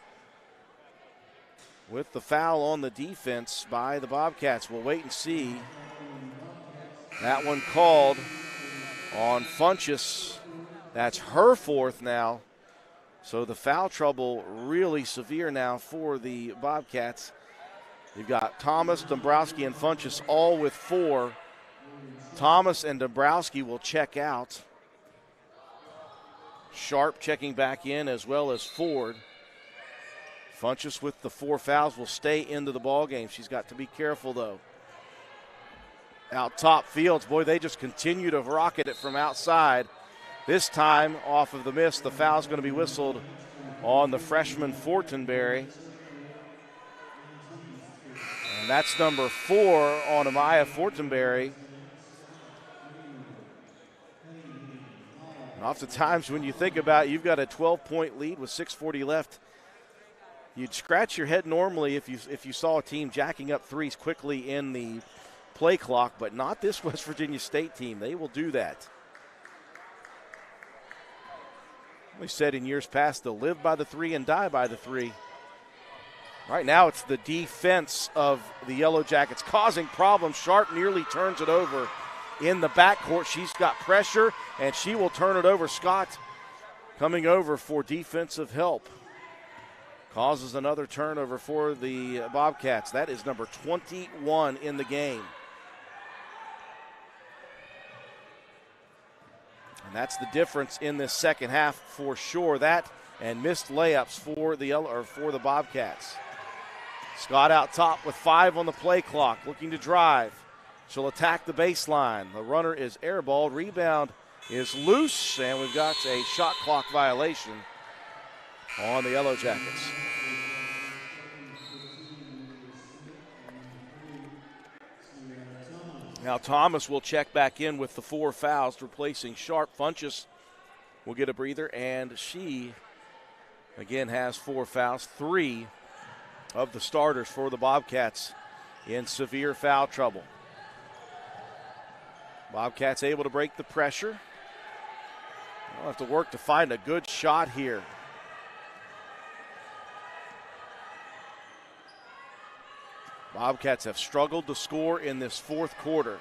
Speaker 1: with the foul on the defense by the Bobcats. We'll wait and see. That one called on Funchess. That's her 4th now. So the foul trouble really severe now for the Bobcats. You've got Thomas, Dombrowski, and Funchess all with 4. Thomas and Dombrowski will check out. Sharp checking back in, as well as Ford. Funchess with the 4 fouls will stay into the ball game. She's got to be careful, though. Out top, Fields. Boy, they just continue to rocket it from outside. This time, off of the miss, the foul's going to be whistled on the freshman Fortenberry. And that's number 4 on Amaya Fortenberry. And oftentimes, when you think about it, you've got a 12-point lead with 6:40 left. You'd scratch your head normally if you saw a team jacking up threes quickly in the play clock, but not this West Virginia State team. They will do that. We said in years past they'll live by the 3 and die by the 3. Right now it's the defense of the Yellow Jackets causing problems. Sharp nearly turns it over in the backcourt. She's got pressure, and she will turn it over. Scott coming over for defensive help. Causes another turnover for the Bobcats. That is number 21 in the game. And that's the difference in this second half for sure. That and missed layups for the Bobcats. Scott out top with 5 on the play clock, looking to drive. She'll attack the baseline. The runner is airballed. Rebound is loose, and we've got a shot clock violation on the Yellow Jackets. Now Thomas will check back in with the 4 fouls, replacing Sharp. Funchess will get a breather, and she again has 4 fouls. 3 of the starters for the Bobcats in severe foul trouble. Bobcats able to break the pressure. They'll have to work to find a good shot here. Bobcats have struggled to score in this 4th quarter.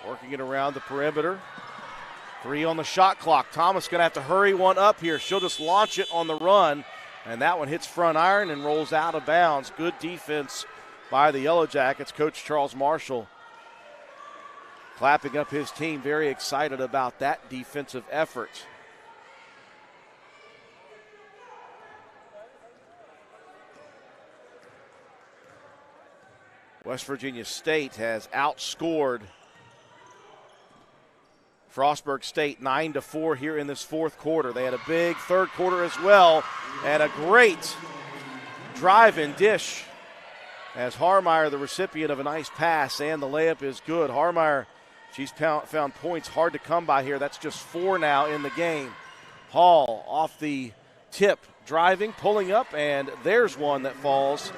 Speaker 1: Working it around the perimeter. 3 on the shot clock. Thomas going to have to hurry one up here. She'll just launch it on the run, and that one hits front iron and rolls out of bounds. Good defense by the Yellow Jackets. Coach Charles Marshall clapping up his team, very excited about that defensive effort. West Virginia State has outscored Frostburg State 9-4 here in this 4th quarter. They had a big 3rd quarter as well, and a great drive and dish as Harmeyer, the recipient of a nice pass, and the layup is good. Harmeyer, she's found points hard to come by here. That's just 4 now in the game. Hall off the tip, driving, pulling up, and there's one that falls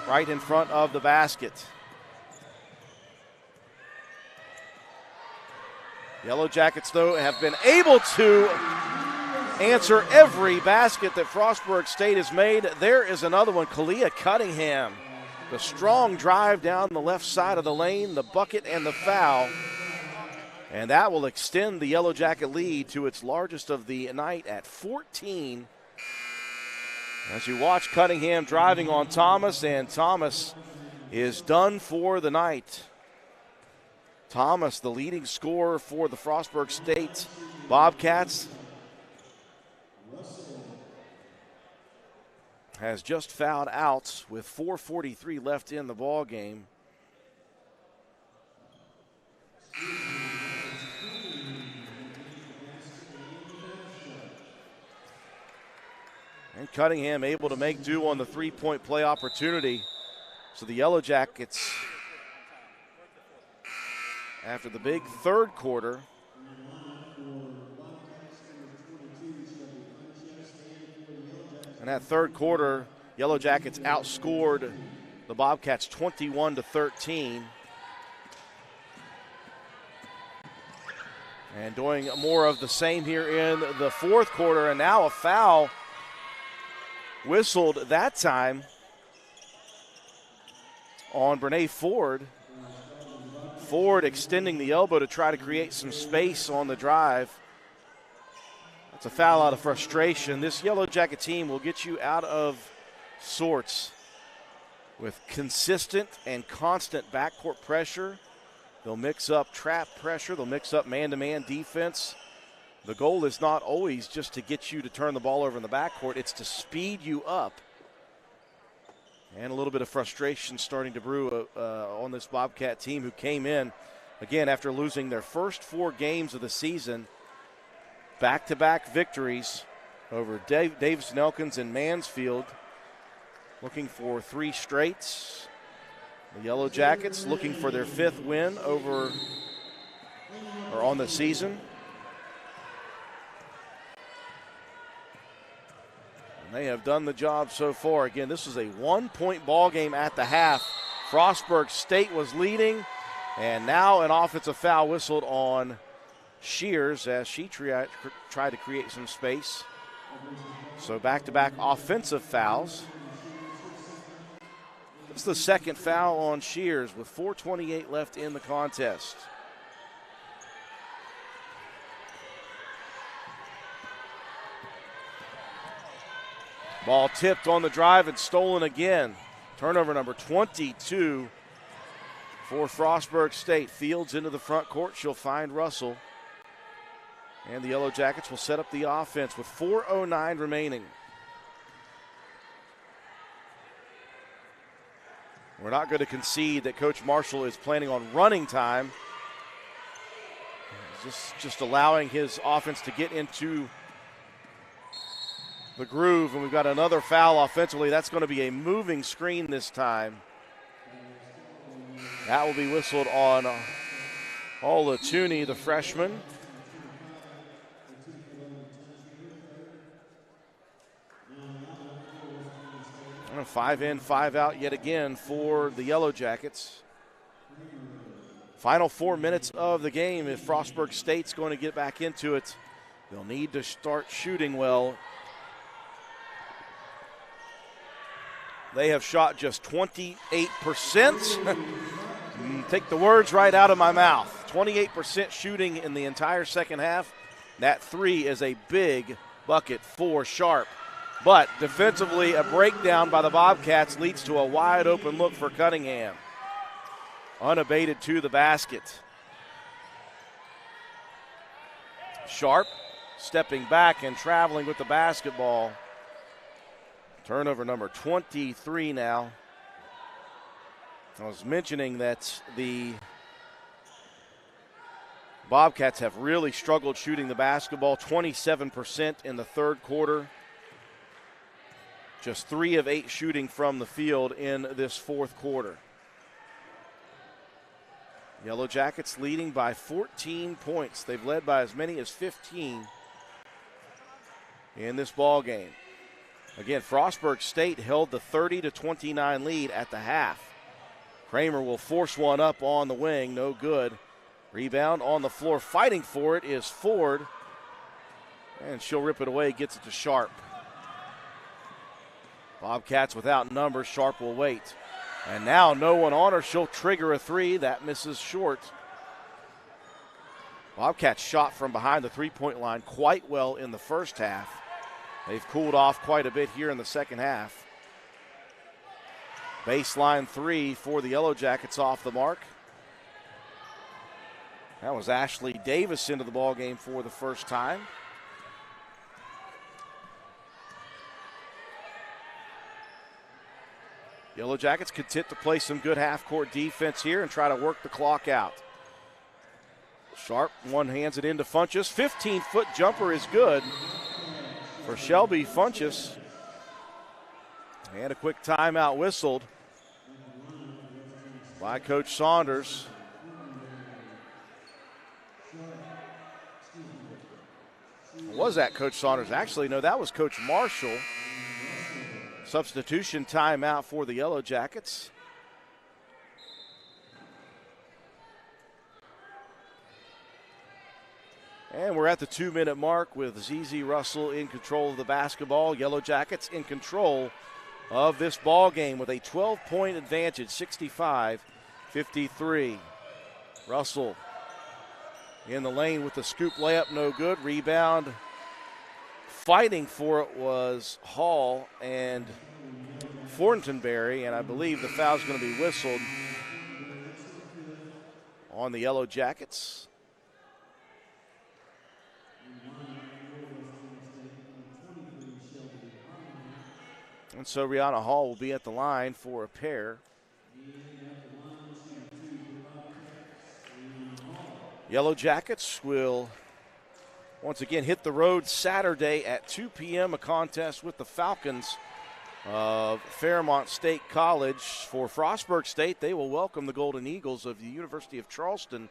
Speaker 1: right in front of the basket. Yellow Jackets, though, have been able to answer every basket that Frostburg State has made. There is another one, Kalia Cunningham. The strong drive down the left side of the lane, the bucket and the foul. And that will extend the Yellow Jacket lead to its largest of the night at 14. As you watch Cunningham driving on Thomas, and Thomas is done for the night. Thomas, the leading scorer for the Frostburg State Bobcats has just fouled out with 4:43 left in the ball game. And Cunningham able to make do on the three-point play opportunity. So the Yellow Jackets, after the big third quarter, in that third quarter, Yellow Jackets outscored the Bobcats 21-13. And doing more of the same here in the fourth quarter, and now a foul whistled that time on Brene Ford. Ford extending the elbow to try to create some space on the drive. That's a foul out of frustration. This Yellow Jacket team will get you out of sorts with consistent and constant backcourt pressure. They'll mix up trap pressure. They'll mix up man-to-man defense. The goal is not always just to get you to turn the ball over in the backcourt. It's to speed you up. And a little bit of frustration starting to brew on this Bobcat team, who came in, again, after losing their first 4 games of the season, back-to-back victories over Davis Nelkins and Mansfield, looking for 3 straights. The Yellow Jackets looking for their 5th win on the season. And they have done the job so far. Again, this is a 1-point ball game at the half. Frostburg State was leading, and now an offensive foul whistled on Shears as she tried to create some space. So back-to-back offensive fouls. It's the second foul on Shears with 4:28 left in the contest. Ball tipped on the drive and stolen again. Turnover number 22 for Frostburg State. Fields into the front court. She'll find Russell. And the Yellow Jackets will set up the offense with 4:09 remaining. We're not going to concede that Coach Marshall is planning on running time. Just allowing his offense to get into the groove, and we've got another foul offensively. That's going to be a moving screen this time. That will be whistled on Ola Tooney, the freshman. And 5 in, 5 out yet again for the Yellow Jackets. Final 4 minutes of the game. If Frostburg State's going to get back into it, they'll need to start shooting well. They have shot just 28%. Take the words right out of my mouth. 28% shooting in the entire second half. That 3 is a big bucket for Sharp. But defensively, a breakdown by the Bobcats leads to a wide open look for Cunningham. Unabated to the basket. Sharp stepping back and traveling with the basketball. Turnover number 23 now. I was mentioning that the Bobcats have really struggled shooting the basketball. 27% in the third quarter. Just 3 of 8 shooting from the field in this fourth quarter. Yellow Jackets leading by 14 points. They've led by as many as 15 in this ball game. Again, Frostburg State held the 30-29 lead at the half. Kramer will force one up on the wing, no good. Rebound on the floor, fighting for it is Ford. And she'll rip it away, gets it to Sharp. Bobcats without numbers, Sharp will wait. And now no one on her, she'll trigger a 3, that misses short. Bobcats shot from behind the three-point line quite well in the first half. They've cooled off quite a bit here in the second half. Baseline 3 for the Yellow Jackets off the mark. That was Ashley Davis into the ball game for the first time. Yellow Jackets content to play some good half-court defense here and try to work the clock out. Sharp one hands it into Funchess. 15-foot jumper is good for Shelby Funchess. And a quick timeout whistled by Coach Saunders. Was that Coach Saunders? Actually, no, that was Coach Marshall. Substitution timeout for the Yellow Jackets. And we're at the 2-minute mark with ZZ Russell in control of the basketball. Yellow Jackets in control of this ball game with a 12-point advantage, 65-53. Russell in the lane with the scoop layup, no good. Rebound. Fighting for it was Hall and Fortenberry, and I believe the foul's going to be whistled on the Yellow Jackets. And so Rihanna Hall will be at the line for a pair. Yellow Jackets will once again hit the road Saturday at 2 p.m., a contest with the Falcons of Fairmont State College. For Frostburg State, they will welcome the Golden Eagles of the University of Charleston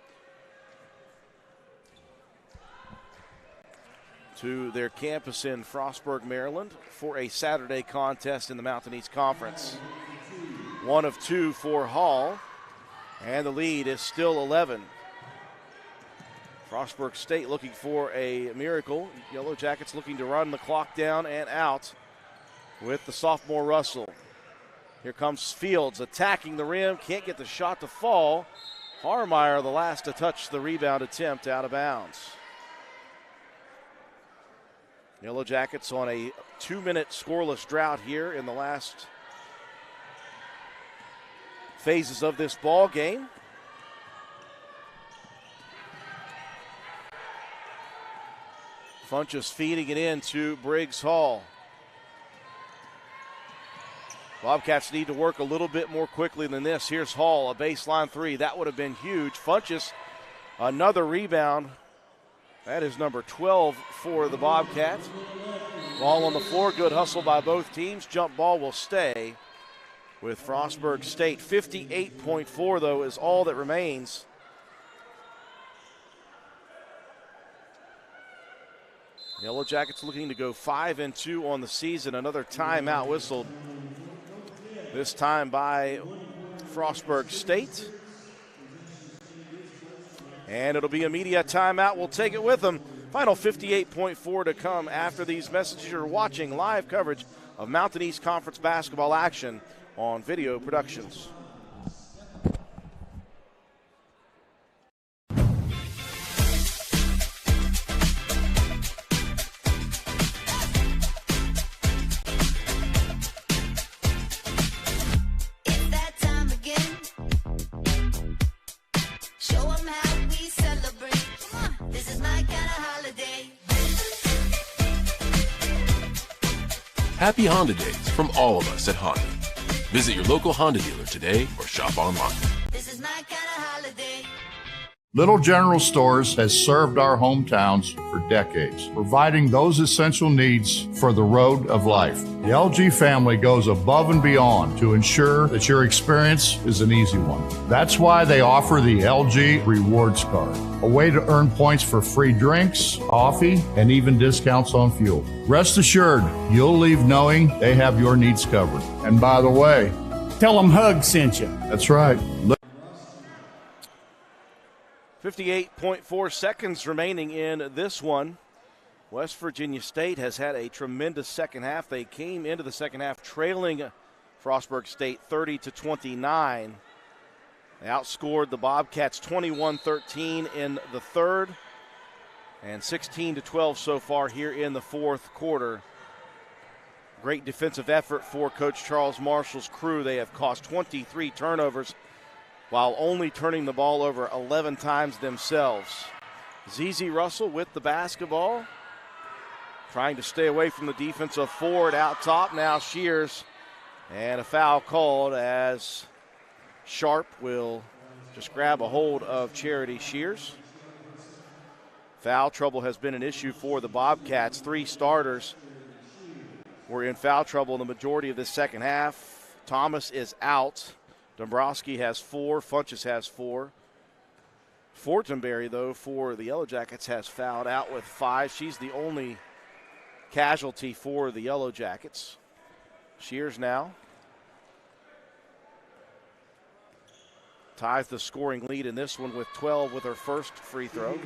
Speaker 1: to their campus in Frostburg, Maryland, for a Saturday contest in the Mountain East Conference. 1 of 2 for Hall, and the lead is still 11. Frostburg State looking for a miracle. Yellow Jackets looking to run the clock down and out with the sophomore Russell. Here comes Fields attacking the rim, can't get the shot to fall. Harmeyer the last to touch the rebound attempt out of bounds. Yellow Jackets on a 2-minute scoreless drought here in the last phases of this ball game. Funchess feeding it in to Briggs Hall. Bobcats need to work a little bit more quickly than this. Here's Hall, a baseline three. That would have been huge. Funchess, another rebound. That is number 12 for the Bobcats. Ball on the floor, good hustle by both teams. Jump ball will stay with Frostburg State. 58.4, though, is all that remains. Yellow Jackets looking to go 5-2 on the season. Another timeout whistled, this time by Frostburg State. And it'll be a media timeout. We'll take it with them. Final 58.4 to come after these messages. You're watching live coverage of Mountain East Conference basketball action on Video Productions.
Speaker 3: Happy Honda Days from all of us at Honda. Visit your local Honda dealer today or shop online.
Speaker 2: This is my kind of holiday.
Speaker 4: Little General Stores has served our hometowns for decades, providing those essential needs for the road of life. The LG family goes above and beyond to ensure that your experience is an easy one. That's why they offer the LG Rewards Card, a way to earn points for free drinks, coffee, and even discounts on fuel. Rest assured, you'll leave knowing they have your needs covered. And by the way,
Speaker 5: Tell them Hug sent you.
Speaker 4: that's right.
Speaker 1: 58.4 seconds remaining in this one. West Virginia State has had a tremendous second half. They came into the second half trailing Frostburg State 30-29. They outscored the Bobcats 21-13 in the third and 16-12 so far here in the fourth quarter. Great defensive effort for Coach Charles Marshall's crew. They have caused 23 turnovers while only turning the ball over 11 times themselves. ZZ Russell with the basketball, trying to stay away from the defensive forward out top. Now Shears, and a foul called as Sharp will just grab a hold of Charity Shears. Foul trouble has been an issue for the Bobcats. 3 starters were in foul trouble in the majority of this second half. Thomas is out. Dombrowski has 4. Funches has 4. Fortenberry, though, for the Yellow Jackets has fouled out with 5. She's the only casualty for the Yellow Jackets. Shears now ties the scoring lead in this one with 12 with her first free throw.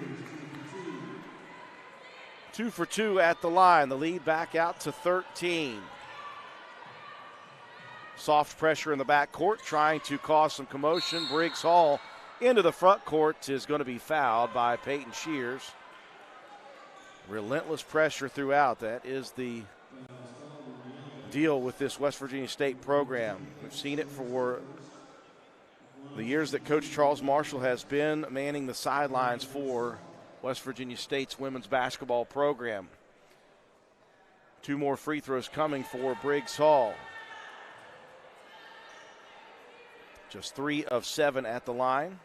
Speaker 1: 2 for 2 at the line. The lead back out to 13. Soft pressure in the backcourt, trying to cause some commotion. Briggs Hall into the front court is going to be fouled by Peyton Shears. Relentless pressure throughout. That is the deal with this West Virginia State program. We've seen it for the years that Coach Charles Marshall has been manning the sidelines for West Virginia State's women's basketball program. 2 more free throws coming for Briggs Hall. Just 3 of 7 at the line.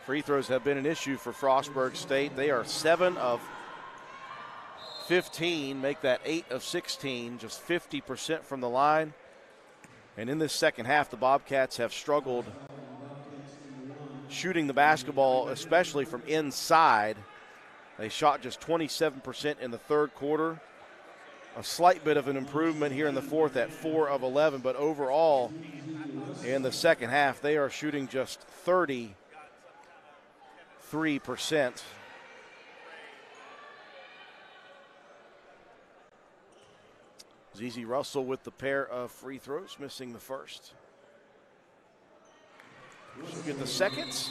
Speaker 1: Free throws have been an issue for Frostburg State. They are 7 of 15, make that 8 of 16, just 50% from the line. And in this second half, the Bobcats have struggled shooting the basketball, especially from inside. They shot just 27% in the third quarter. A slight bit of an improvement here in the fourth at 4 of 11, but overall in the second half, they are shooting just 33%. ZZ Russell with the pair of free throws, missing the first. She'll get the second.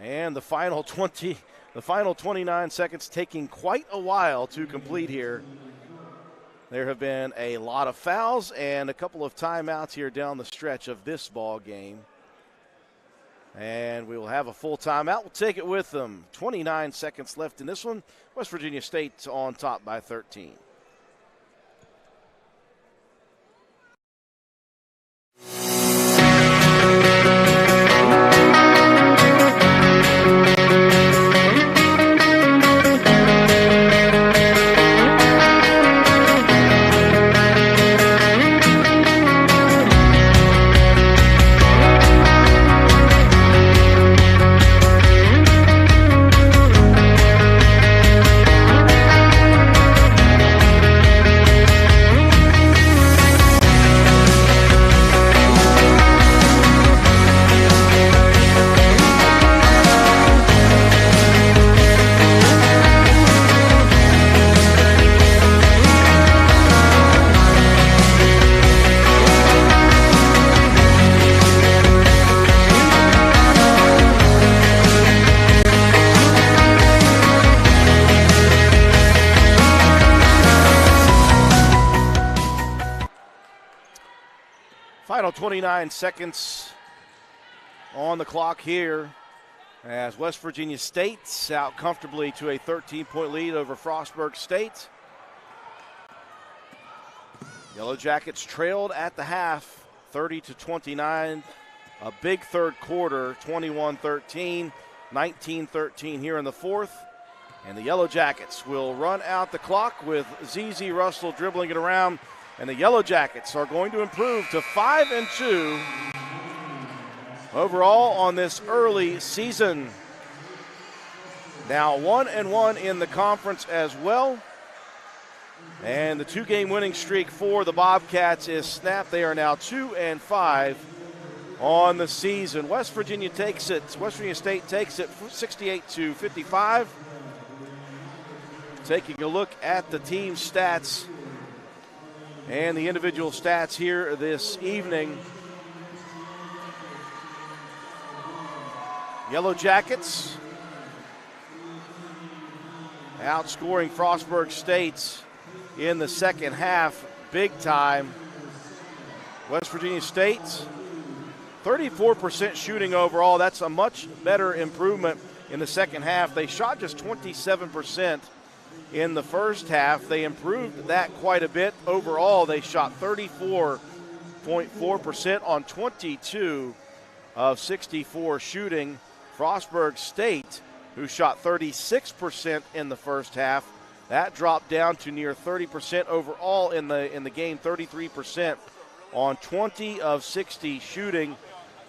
Speaker 1: And the final 29 seconds taking quite a while to complete here. There have been a lot of fouls and a couple of timeouts here down the stretch of this ball game. And we will have a full timeout. We'll take it with them. 29 seconds left in this one. West Virginia State on top by 13. Final 29 seconds on the clock here as West Virginia State's out comfortably to a 13-point lead over Frostburg State. Yellow Jackets trailed at the half 30-29. A big third quarter, 21-13, 19-13 here in the fourth. And the Yellow Jackets will run out the clock with ZZ Russell dribbling it around. And the Yellow Jackets are going to improve to 5-2 overall on this early season. Now 1-1 in the conference as well. And the 2-game winning streak for the Bobcats is snapped. They are now 2-5 on the season. West Virginia takes it. West Virginia State takes it 68-55. Taking a look at the team stats and the individual stats here this evening. Yellow Jackets outscoring Frostburg State in the second half big time. West Virginia State, 34% shooting overall. That's a much better improvement in the second half. They shot just 27% in the first half. They improved that quite a bit. Overall, they shot 34.4% on 22 of 64 shooting. Frostburg State, who shot 36% in the first half, that dropped down to near 30% overall in the game, 33% on 20 of 60 shooting.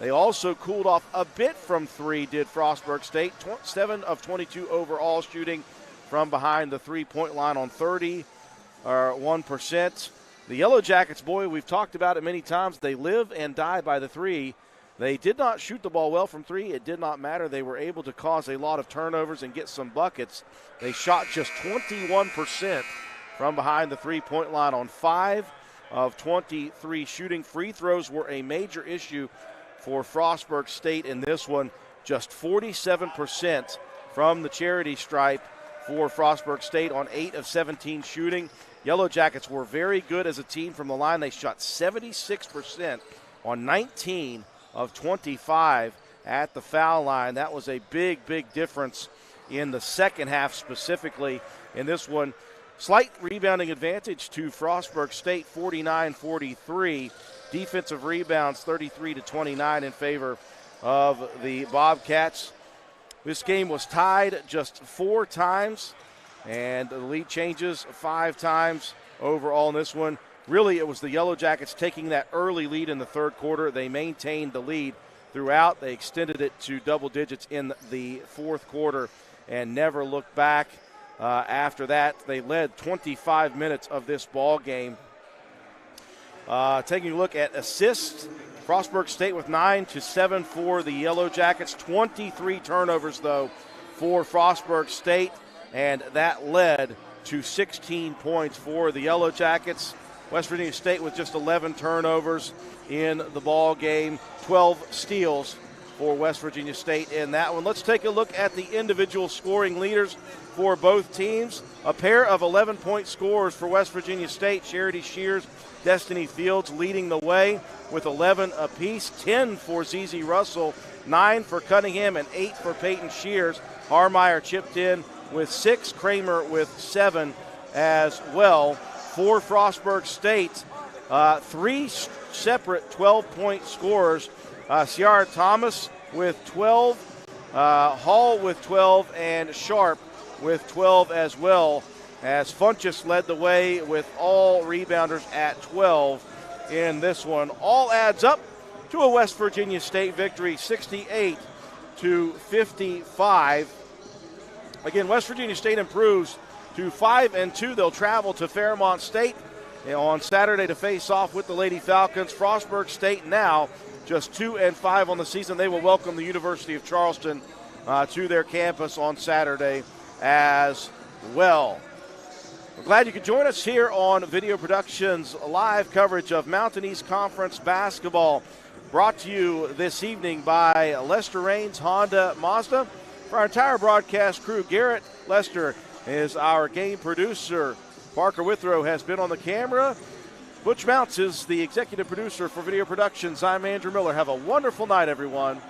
Speaker 1: They also cooled off a bit from three, did Frostburg State. 7 of 22 overall shooting from behind the three-point line on 1%. The Yellow Jackets, boy, we've talked about it many times. They live and die by the three. They did not shoot the ball well from three. It did not matter. They were able to cause a lot of turnovers and get some buckets. They shot just 21% from behind the three-point line on 5 of 23 shooting. Free throws were a major issue for Frostburg State in this one. Just 47% from the charity stripe for Frostburg State on 8 of 17 shooting. Yellow Jackets were very good as a team from the line. They shot 76% on 19 of 25 at the foul line. That was a big, big difference in the second half specifically in this one. Slight rebounding advantage to Frostburg State, 49-43. Defensive rebounds, 33-29 in favor of the Bobcats. This game was tied just 4 times, and the lead changes 5 times overall in this one. Really, it was the Yellow Jackets taking that early lead in the third quarter. They maintained the lead throughout. They extended it to double digits in the fourth quarter and never looked back. After that, they led 25 minutes of this ball game. Taking a look at assists, Frostburg State with 9 to 7 for the Yellow Jackets. 23 turnovers, though, for Frostburg State, and that led to 16 points for the Yellow Jackets. West Virginia State with just 11 turnovers in the ball game, 12 steals for West Virginia State in that one. Let's take a look at the individual scoring leaders for both teams. A pair of 11-point scorers for West Virginia State. Charity Shears, Destiny Fields leading the way with 11 apiece. 10 for ZZ Russell, 9 for Cunningham, and 8 for Peyton Shears. Harmeyer chipped in with 6, Kramer with 7 as well. For Frostburg State, 3 separate 12-point scorers. Ciara Thomas with 12, Hall with 12, and Sharp with 12 as well, as Funchess led the way with all rebounders at 12 in this one. All adds up to a West Virginia State victory, 68-55. Again, West Virginia State improves to 5-2. They'll travel to Fairmont State on Saturday to face off with the Lady Falcons. Frostburg State now just 2-5 on the season. They will welcome the University of Charleston to their campus on Saturday as well. We're glad you could join us here on Video Productions live coverage of Mountain East Conference basketball, brought to you this evening by Lester Raines Honda Mazda. For our entire broadcast crew, Garrett Lester is our game producer. Parker Withrow has been on the camera. Butch Mounts is the executive producer for Video Productions. I'm Andrew Miller. Have a wonderful night, everyone.